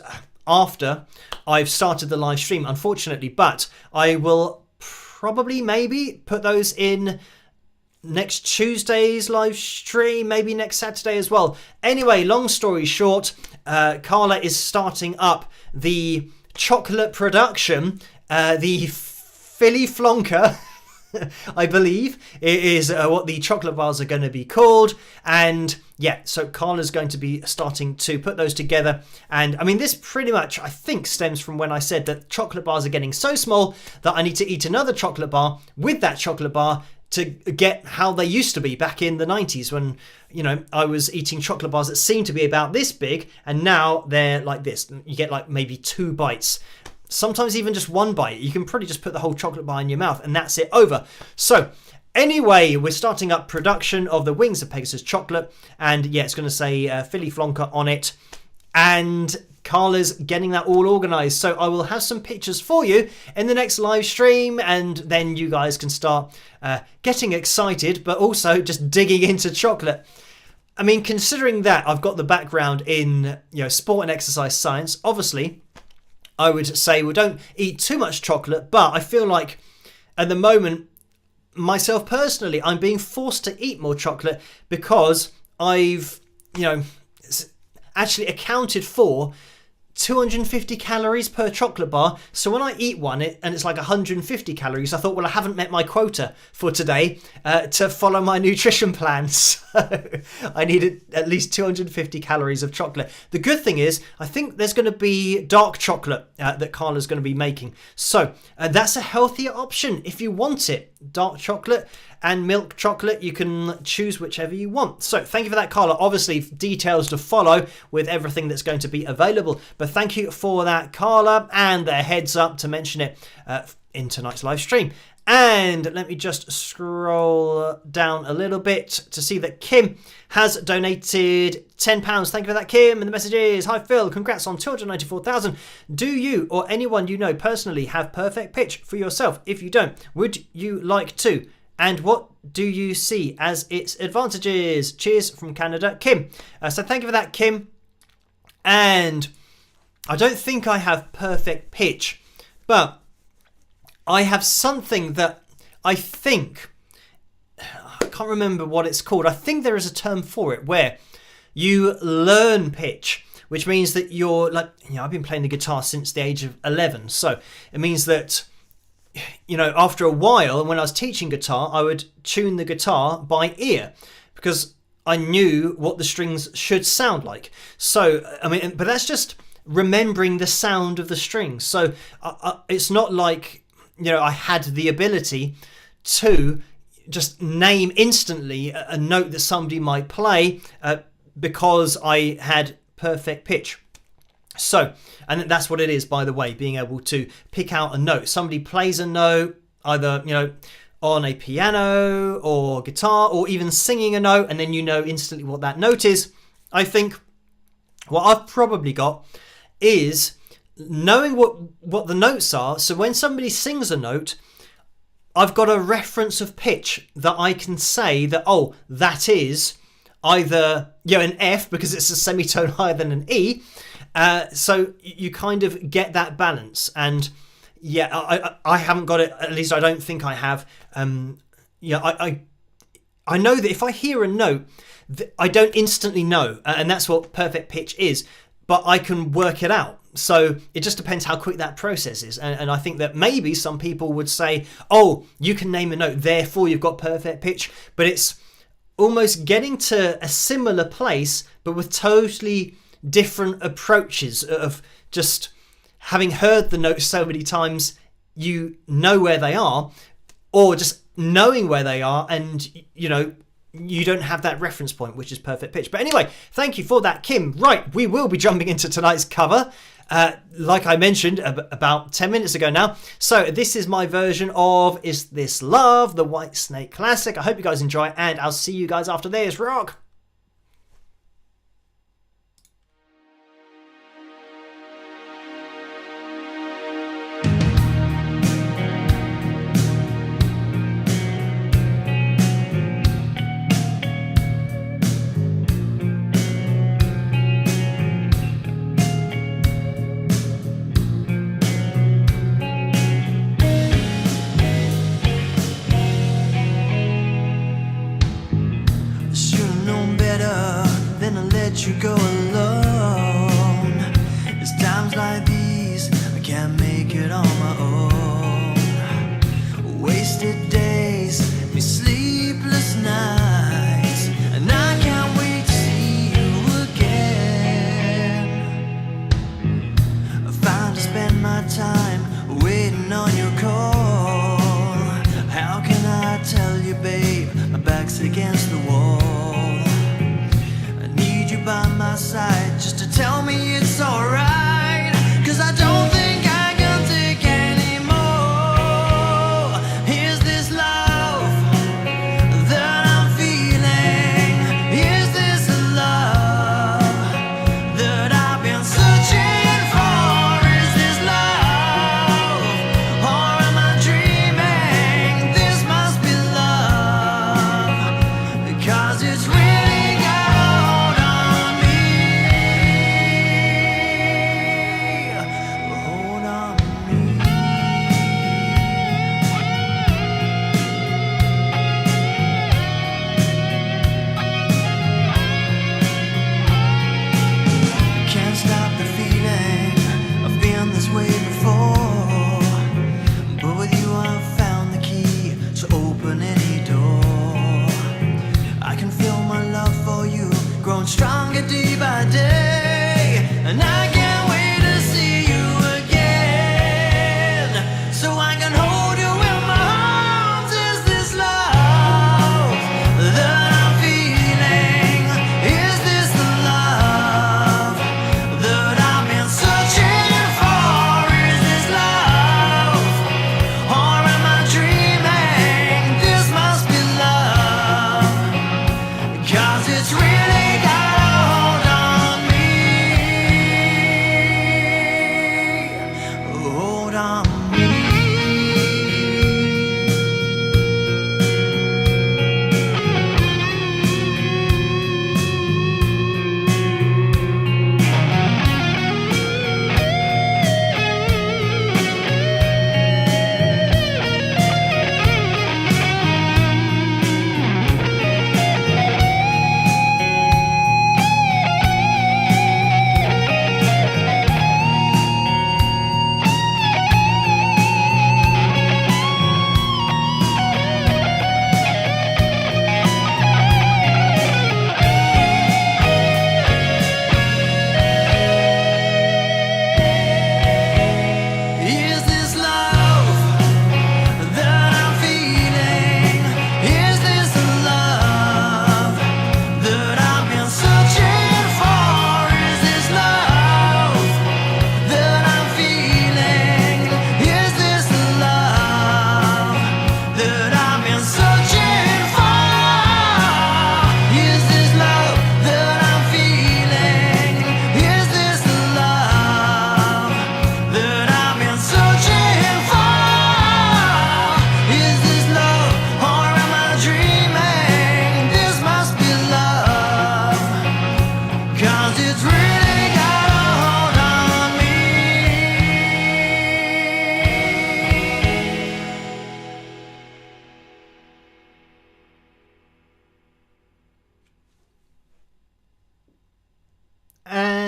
after I've started the live stream, unfortunately, but I will probably maybe put those in next Tuesday's live stream, maybe next Saturday as well. Anyway, long story short, Carla is starting up the chocolate production, the Philly Flonker, I believe, is what the chocolate bars are going to be called. And yeah, so Carla's going to be starting to put those together. And I mean, this pretty much, I think, stems from when I said that chocolate bars are getting so small that I need to eat another chocolate bar with that chocolate bar to get how they used to be back in the 90s, when, you know, I was eating chocolate bars that seemed to be about this big, and now they're like this. You get like maybe 2 bites, sometimes even just 1 bite. You can probably just put the whole chocolate bar in your mouth and that's it, over. So anyway, we're starting up production of the Wings of Pegasus chocolate, and yeah, it's going to say Philly Flonker on it, and Carla's getting that all organised. So I will have some pictures for you in the next live stream, and then you guys can start getting excited, but also just digging into chocolate. I mean, considering that I've got the background in, you know, sport and exercise science, obviously I would say, well, don't eat too much chocolate, but I feel like at the moment, myself personally, I'm being forced to eat more chocolate because I've, you know, actually accounted for 250 calories per chocolate bar. So when I eat one and it's like 150 calories, I thought, well, I haven't met my quota for today to follow my nutrition plan. So I needed at least 250 calories of chocolate. The good thing is, I think there's going to be dark chocolate that Carla's going to be making. So that's a healthier option if you want it. Dark chocolate and milk chocolate, you can choose whichever you want. So thank you for that, Carla. Obviously, details to follow with everything that's going to be available. But thank you for that, Carla, and the heads up to mention it in tonight's live stream. And let me just scroll down a little bit to see that Kim has donated £10. Thank you for that, Kim. And the message is, hi, Phil. Congrats on 294,000. Do you or anyone you know personally have perfect pitch for yourself? If you don't, would you like to? And what do you see as its advantages? Cheers from Canada, Kim. So thank you for that, Kim. And I don't think I have perfect pitch, but I have something that I think, I can't remember what it's called. I think there is a term for it where you learn pitch, which means that you're like, you know, I've been playing the guitar since the age of 11. So it means that, you know, after a while, when I was teaching guitar, I would tune the guitar by ear because I knew what the strings should sound like. So, I mean, but that's just remembering the sound of the strings. So it's not like, you know, I had the ability to just name instantly a note that somebody might play because I had perfect pitch. So, and that's what it is, by the way, being able to pick out a note. Somebody plays a note, either, you know, on a piano or guitar, or even singing a note, and then you know instantly what that note is. I think what I've probably got is knowing what the notes are. So when somebody sings a note, I've got a reference of pitch that I can say that, oh, that is either, you know, an F because it's a semitone higher than an E. So you kind of get that balance. And yeah, I haven't got it, at least I don't think I have. Yeah, I know that if I hear a note, I don't instantly know, and that's what perfect pitch is, but I can work it out. So it just depends how quick that process is. And I think that maybe some people would say, oh, you can name a note, therefore you've got perfect pitch. But it's almost getting to a similar place, but with totally different approaches of just having heard the notes so many times, you know where they are, or just knowing where they are and, you know, you don't have that reference point, which is perfect pitch. But anyway, thank you for that, Kim. Right, we will be jumping into tonight's cover, like I mentioned about 10 minutes ago now. So this is my version of Is This Love, the White Snake classic. I hope you guys enjoy, and I'll see you guys after this. Rock! You go alone. There's times like these I can't make it on my own. Wasted days, me sleepless nights, and I can't wait to see you again. I found to spend my time waiting on your call. How can I tell you, babe, my back's against the wall? By my side.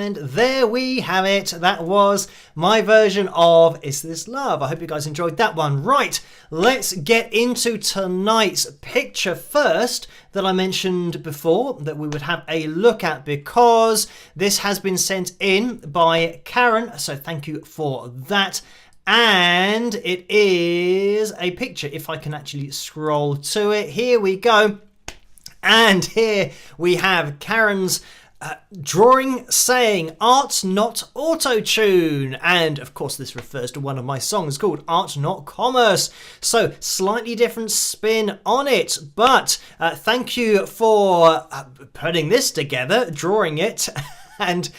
And there we have it. That was my version of Is This Love? I hope you guys enjoyed that one. Right, let's get into tonight's picture first that I mentioned before that we would have a look at, because this has been sent in by Karen. So thank you for that. And it is a picture, if I can actually scroll to it. Here we go. And here we have Karen's drawing saying art not auto-tune, and of course this refers to one of my songs called Art Not Commerce, so slightly different spin on it. But thank you for putting this together, drawing it, and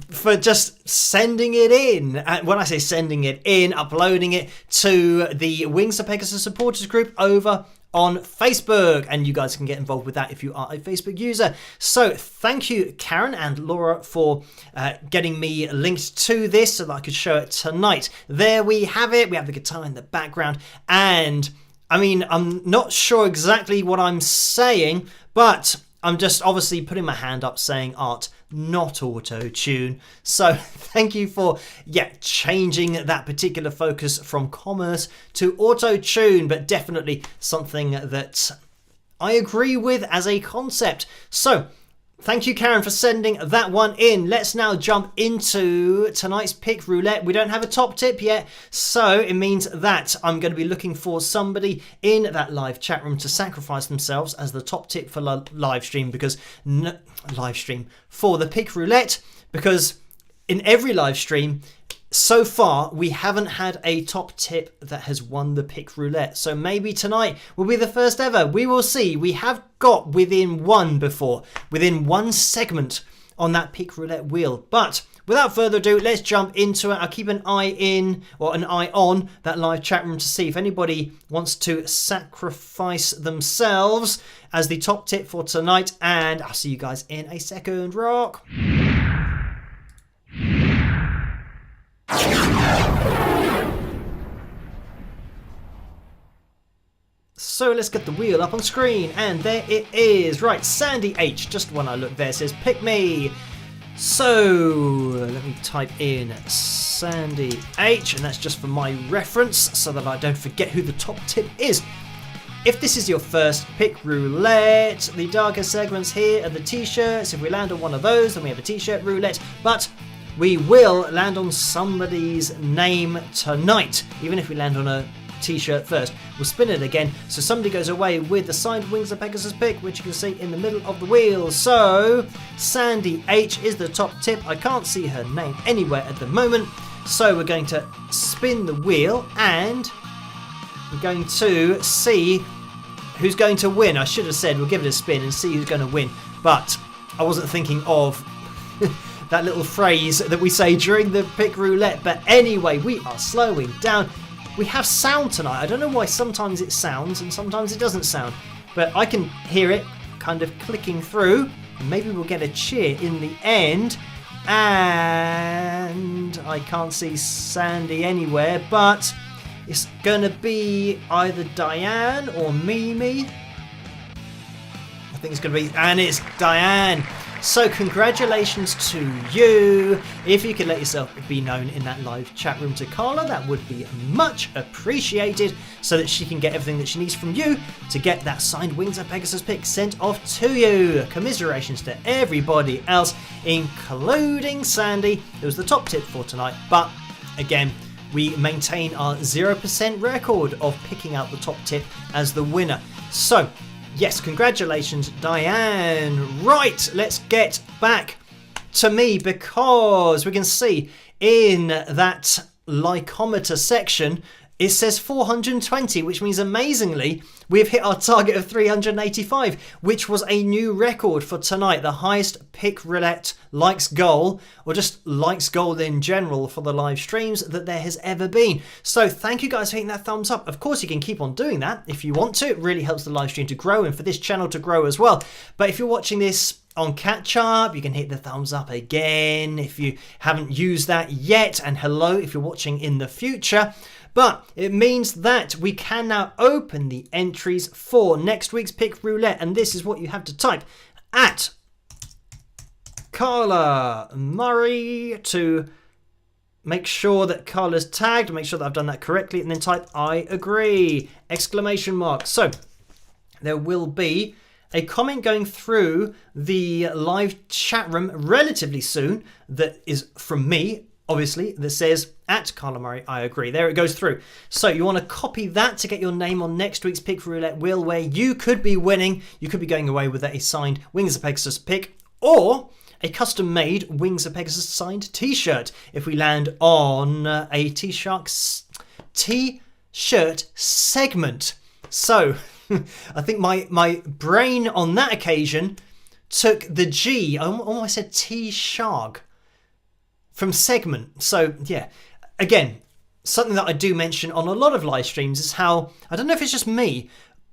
for just sending it in. And when I say sending it in, uploading it to the Wings of Pegasus supporters group over on Facebook, and you guys can get involved with that if you are a Facebook user. So thank you, Karen and Laura, for getting me linked to this so that I could show it tonight. There we have it. We have the guitar in the background, and I mean, I'm not sure exactly what I'm saying, but I'm just obviously putting my hand up saying art not auto-tune. So thank you for changing that particular focus from commerce to auto-tune, but definitely something that I agree with as a concept. So thank you, Karen, for sending that one in. Let's now jump into tonight's pick roulette. We don't have a top tip yet, so it means that I'm going to be looking for somebody in that live chat room to sacrifice themselves as the top tip for live stream, because for the pick roulette, because in every live stream so far we haven't had a top tip that has won the pick roulette. So maybe tonight will be the first ever. We will see. We have got within one segment on that pick roulette wheel. But without further ado, let's jump into it. I'll keep an eye on that live chat room to see if anybody wants to sacrifice themselves as the top tip for tonight. And I'll see you guys in a second. Rock. So let's get the wheel up on screen, and there it is. Right, Sandy H, just when I look there, says pick me. So let me type in Sandy H, and that's just for my reference so that I don't forget who the top tip is. If this is your first pick roulette, the darker segments here are the t-shirts. If we land on one of those, then we have a t-shirt roulette, but we will land on somebody's name tonight. Even if we land on a t-shirt first, we'll spin it again so somebody goes away with the signed Wings of Pegasus pick, which you can see in the middle of the wheel. So Sandy H is the top tip. I can't see her name anywhere at the moment, so we're going to spin the wheel and we're going to see who's going to win. I should have said we'll give it a spin and see who's going to win, but I wasn't thinking of that little phrase that we say during the pick roulette. But anyway, we are slowing down. We have sound tonight. I don't know why sometimes it sounds and sometimes it doesn't sound, but I can hear it kind of clicking through. Maybe we'll get a cheer in the end. And I can't see Sandy anywhere, but it's gonna be either Diane or Mimi. I think it's gonna be, and it's Diane. So congratulations to you. If you could let yourself be known in that live chat room to Carla, that would be much appreciated, so that she can get everything that she needs from you to get that signed Wings of Pegasus pick sent off to you. Commiserations to everybody else, including Sandy, who was the top tip for tonight. But again, we maintain our 0% record of picking out the top tip as the winner. So yes, congratulations, Diane. Right, let's get back to me, because we can see in that lycometer section it says 420, which means amazingly we've hit our target of 385, which was a new record for tonight, the highest pick roulette likes goal, or just likes goal in general for the live streams that there has ever been. So thank you guys for hitting that thumbs up. Of course you can keep on doing that if you want to. It really helps the live stream to grow and for this channel to grow as well. But if you're watching this on catch up, you can hit the thumbs up again if you haven't used that yet, and hello if you're watching in the future. But it means that we can now open the entries for next week's pick roulette, and this is what you have to type: at Carla Murray to make sure that Carla's tagged, make sure that I've done that correctly, and then type I agree! Exclamation mark. So there will be a comment going through the live chat room relatively soon that is from me, obviously, that says at Carla Murray, I agree. There it goes through. So you want to copy that to get your name on next week's Pick Roulette wheel, where you could be winning. You could be going away with a signed Wings of Pegasus pick, or a custom-made Wings of Pegasus signed t-shirt if we land on a T-Sharks t-shirt segment. So I think my brain on that occasion took the G, I almost said T-Shark, from segment. So yeah, again, something that I do mention on a lot of live streams is how, I don't know if it's just me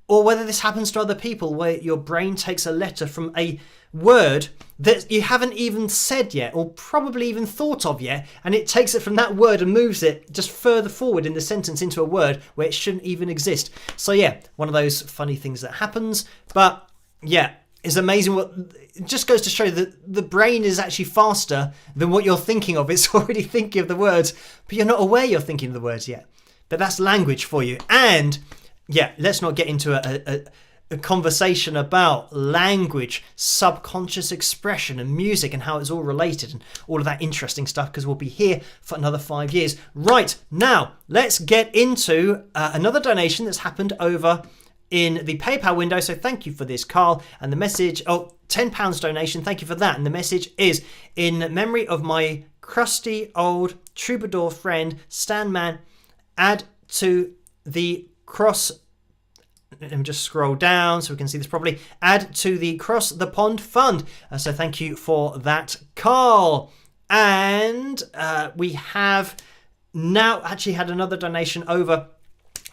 or whether this happens to other people, where your brain takes a letter from a word that you haven't even said yet or probably even thought of yet, and it takes it from that word and moves it just further forward in the sentence into a word where it shouldn't even exist. So yeah, one of those funny things that happens. But yeah, it's amazing what it just goes to show that the brain is actually faster than what you're thinking of. It's already thinking of the words, but you're not aware you're thinking of the words yet. But that's language for you. And yeah, let's not get into a conversation about language, subconscious expression and music and how it's all related and all of that interesting stuff, because we'll be here for another 5 years. Right, now let's get into another donation that's happened over in the PayPal window. So thank you for this, Carl. And the message, £10 donation, thank you for that. And the message is, in memory of my crusty old troubadour friend, Stan Man, add to the cross... Let me just scroll down so we can see this properly. Add to the Cross the Pond Fund. So thank you for that, Carl. And we have now actually had another donation over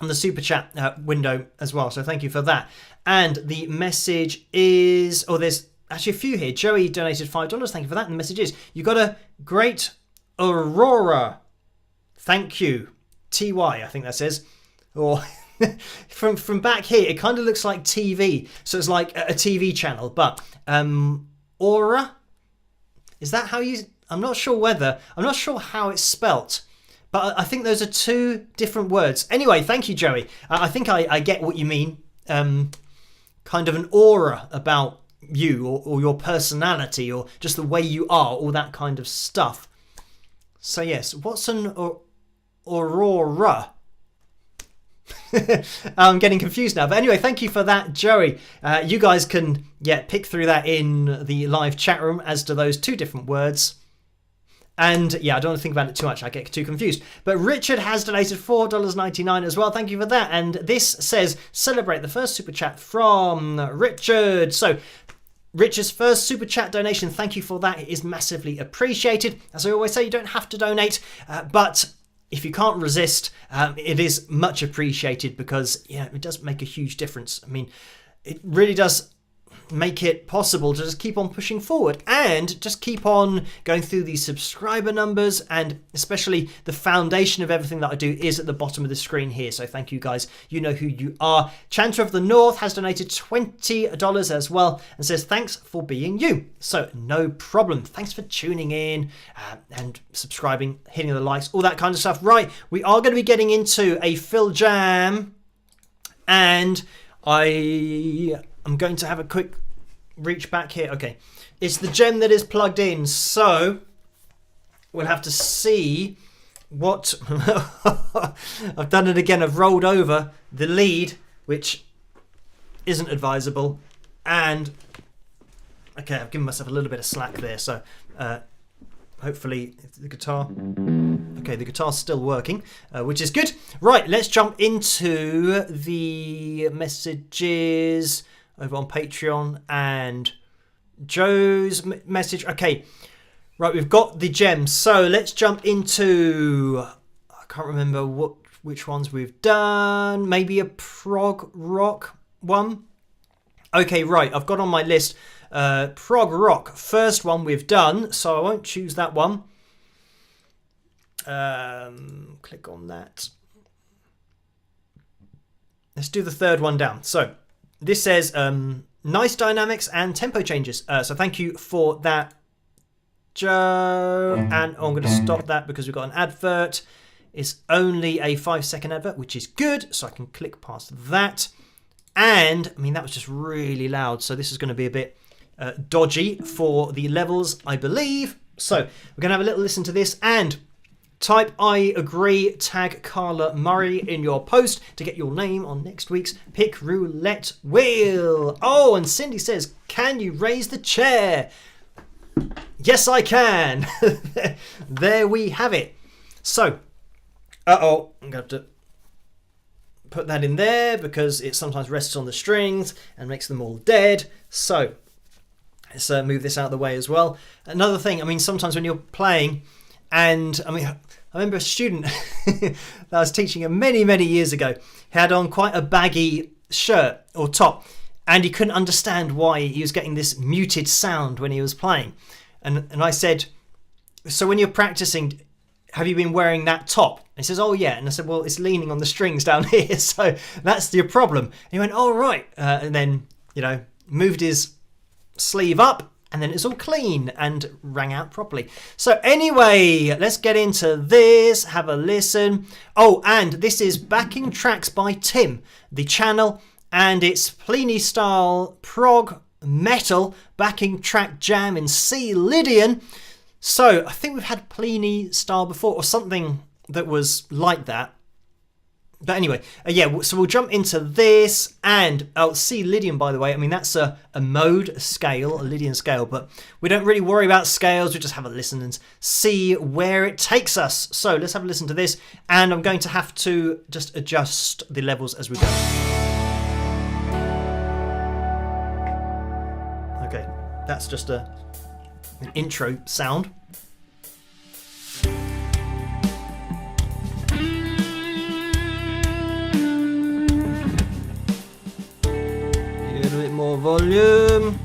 on the Super Chat window as well. So thank you for that. And the message is... Oh, there's actually a few here. Joey donated $5. Thank you for that. And the message is, you got a great Aurora. Thank you. TY, I think that says. Or... from back here, it kind of looks like TV, so it's like a TV channel. But Aura, is that how you? I'm not sure how it's spelt, but I think those are two different words. Anyway, thank you, Joey. I think I get what you mean. Kind of an aura about you, or your personality, or just the way you are, all that kind of stuff. So yes, what's an Aurora? I'm getting confused now, but anyway, thank you for that, Joey. You guys can pick through that in the live chat room as to those two different words. And yeah, I don't want to think about it too much, I get too confused. But Richard has donated $4.99 as well. Thank you for that. And this says, celebrate the first super chat from Richard. So Richard's first super chat donation, thank you for that. It is massively appreciated. As I always say, you don't have to donate, but if you can't resist, it is much appreciated, because it does make a huge difference. I mean, it really does make it possible to just keep on pushing forward and just keep on going through these subscriber numbers, and especially the foundation of everything that I do is at the bottom of the screen here. So thank you guys. You know who you are. Chanter of the North has donated $20 as well and says, thanks for being you. So no problem. Thanks for tuning in and subscribing, hitting the likes, all that kind of stuff. Right, we are going to be getting into a Phil Jam, and I'm going to have a quick reach back here. Okay, it's the gem that is plugged in, so we'll have to see what... I've done it again. I've rolled over the lead, which isn't advisable, and okay, I've given myself a little bit of slack there, so hopefully the guitar... Okay, the guitar's still working, which is good. Right, let's jump into the messages over on Patreon and Joe's message. Okay, right, we've got the gems. So let's jump into... I can't remember which ones we've done. Maybe a prog rock one. Okay, right, I've got on my list prog rock. First one we've done, so I won't choose that one. Click on that. Let's do the third one down. So this says nice dynamics and tempo changes. So thank you for that, Joe. And I'm going to stop that because we've got an advert. It's only a 5-second advert, which is good. So I can click past that. And, I mean, that was just really loud. So this is going to be a bit dodgy for the levels, I believe. So we're going to have a little listen to this and type I agree, tag Carla Murray in your post to get your name on next week's Pick Roulette Wheel. Oh, and Cindy says, can you raise the chair? Yes, I can. There we have it. So, I'm going to have to put that in there because it sometimes rests on the strings and makes them all dead. So, let's move this out of the way as well. Another thing, I mean, sometimes when you're playing, and I mean, I remember a student that I was teaching many, many years ago had on quite a baggy shirt or top, and he couldn't understand why he was getting this muted sound when he was playing. And I said, so when you're practicing, have you been wearing that top? And he says, oh yeah. And I said, well, it's leaning on the strings down here, so that's your problem. And he went, oh right. And then, moved his sleeve up, and then it's all clean and rang out properly. So anyway, let's get into this, have a listen. Oh, and this is Backing Tracks by Tim, the channel, and it's Pliny style prog metal backing track jam in C Lydian. So I think we've had Pliny style before, or something that was like that. But anyway, so we'll jump into this, and C Lydian, by the way, I mean, that's a mode, a scale, a Lydian scale, but we don't really worry about scales, we just have a listen and see where it takes us. So let's have a listen to this, and I'm going to have to just adjust the levels as we go. Okay, that's just an intro sound. More volume.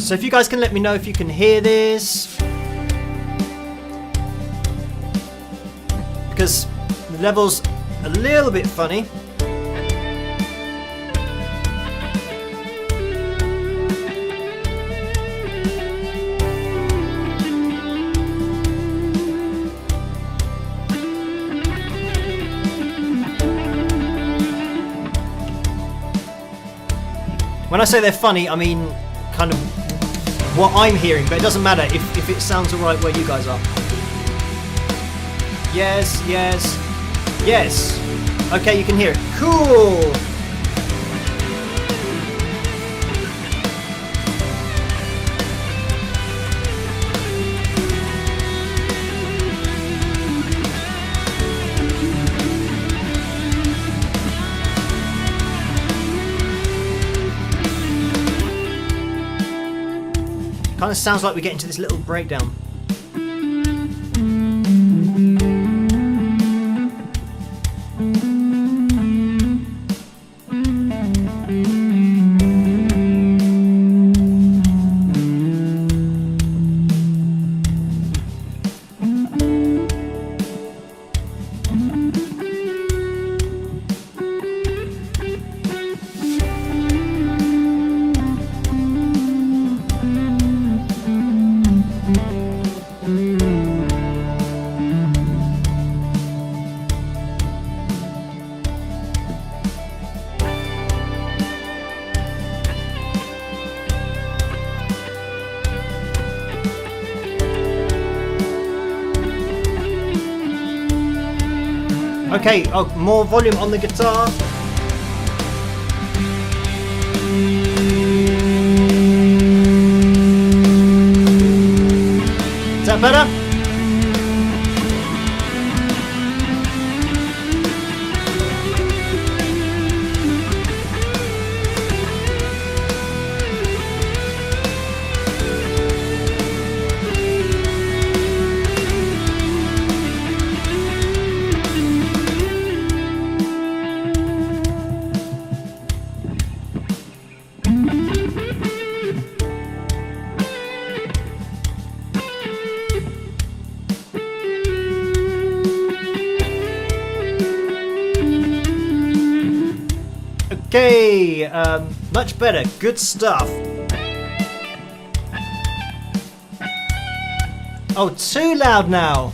So if you guys can let me know if you can hear this, because the level's a little bit funny. When I say they're funny, I mean kind of what I'm hearing, but it doesn't matter if it sounds alright where you guys are. Yes, yes, yes. Okay, you can hear it. Cool. Kind of sounds like we get into this little breakdown. Okay, more volume on the guitar. Is that better? Okay, much better. Good stuff. Oh, too loud now.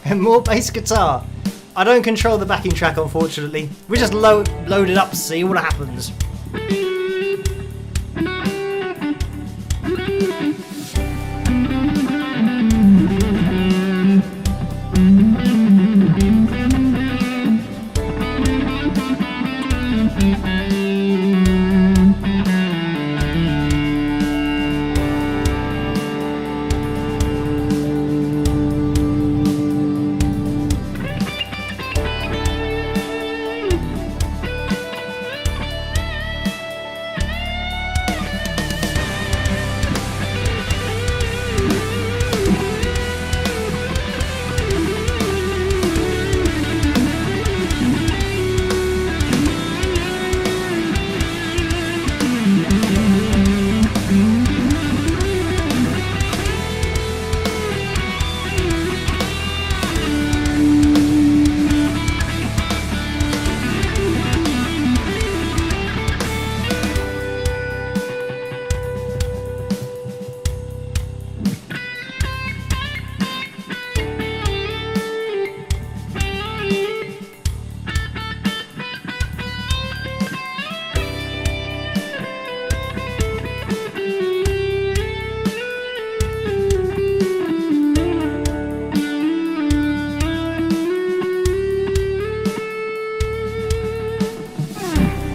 And more bass guitar. I don't control the backing track, unfortunately. We just load it up, see what happens.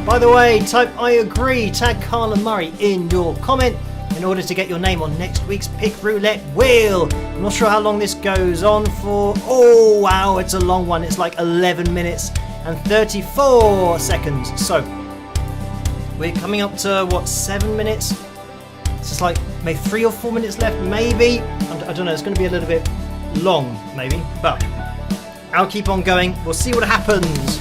By the way, type I agree, tag Carla Murray in your comment in order to get your name on next week's Pick Roulette wheel. I'm not sure how long this goes on for. Oh wow, it's a long one. It's like 11 minutes and 34 seconds. So we're coming up to what, 7 minutes? It's just like maybe 3 or 4 minutes left, maybe. I don't know, it's going to be a little bit long, maybe, but I'll keep on going. We'll see what happens.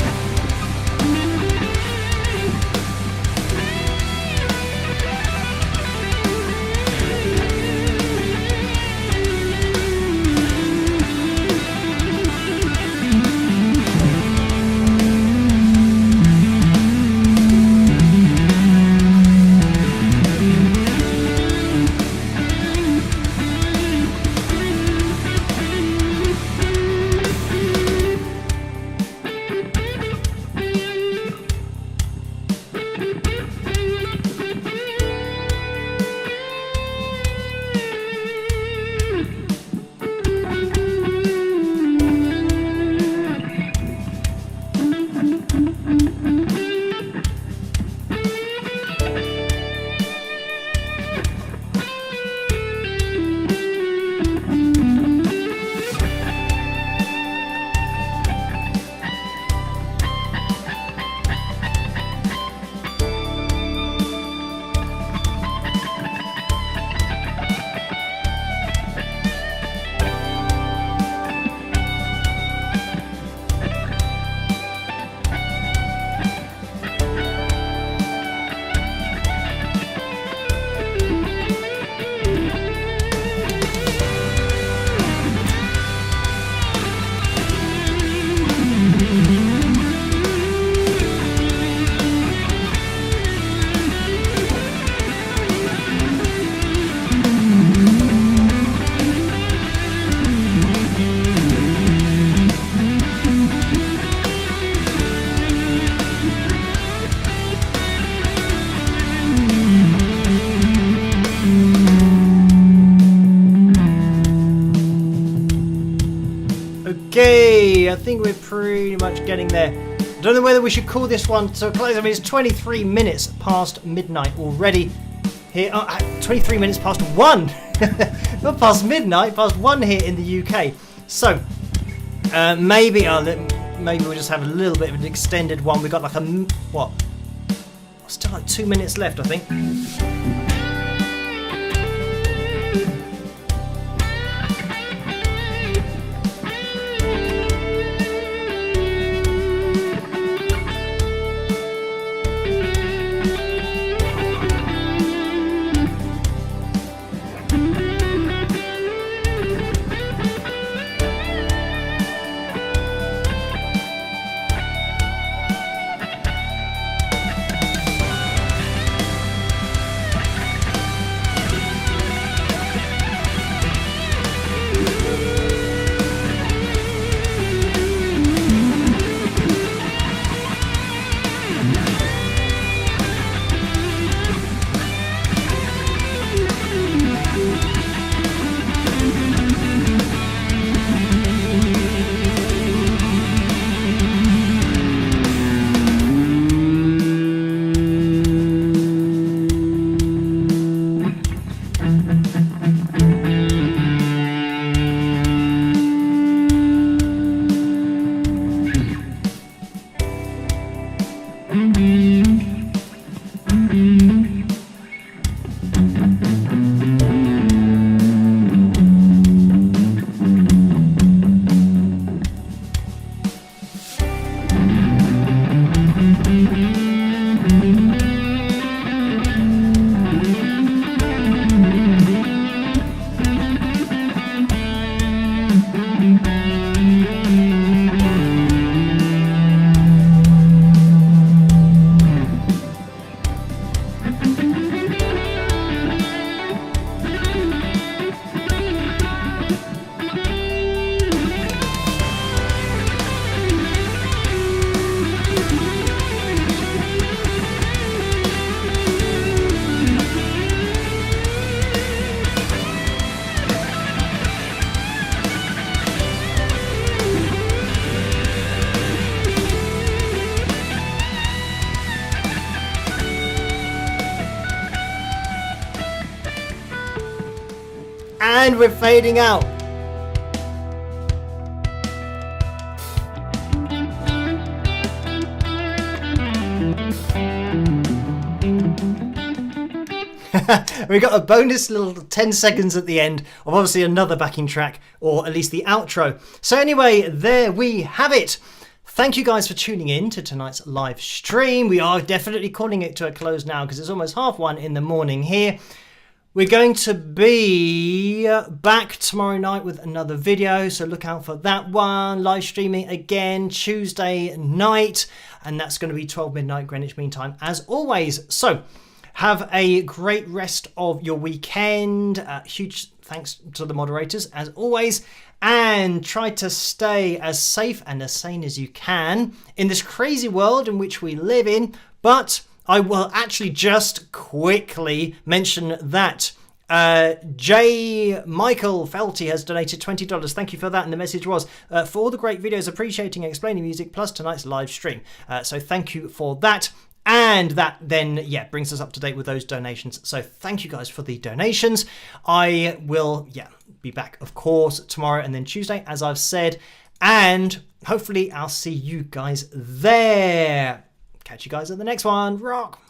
I think we're pretty much getting there. I don't know whether we should call this one to a close. I mean, it's 23 minutes past midnight already here. 23 minutes past 1. Not past midnight, past 1 here in the UK. So, maybe we'll just have a little bit of an extended one. We've got like still like 2 minutes left, I think. And we're fading out. We got a bonus little 10 seconds at the end of obviously another backing track, or at least the outro. So anyway, there we have it. Thank you guys for tuning in to tonight's live stream. We are definitely calling it to a close now because it's almost 1:30 in the morning here. We're going to be back tomorrow night with another video, so look out for that one. Live streaming again Tuesday night, and that's going to be 12 midnight Greenwich Mean Time as always. So have a great rest of your weekend. Huge thanks to the moderators as always, and try to stay as safe and as sane as you can in this crazy world in which we live in. But I will actually just quickly mention that J. Michael Felty has donated $20. Thank you for that. And the message was, for all the great videos appreciating and explaining music, plus tonight's live stream. So thank you for that. And that then, brings us up to date with those donations. So thank you guys for the donations. I will, be back, of course, tomorrow and then Tuesday, as I've said. And hopefully I'll see you guys there. Catch you guys at the next one. Rock!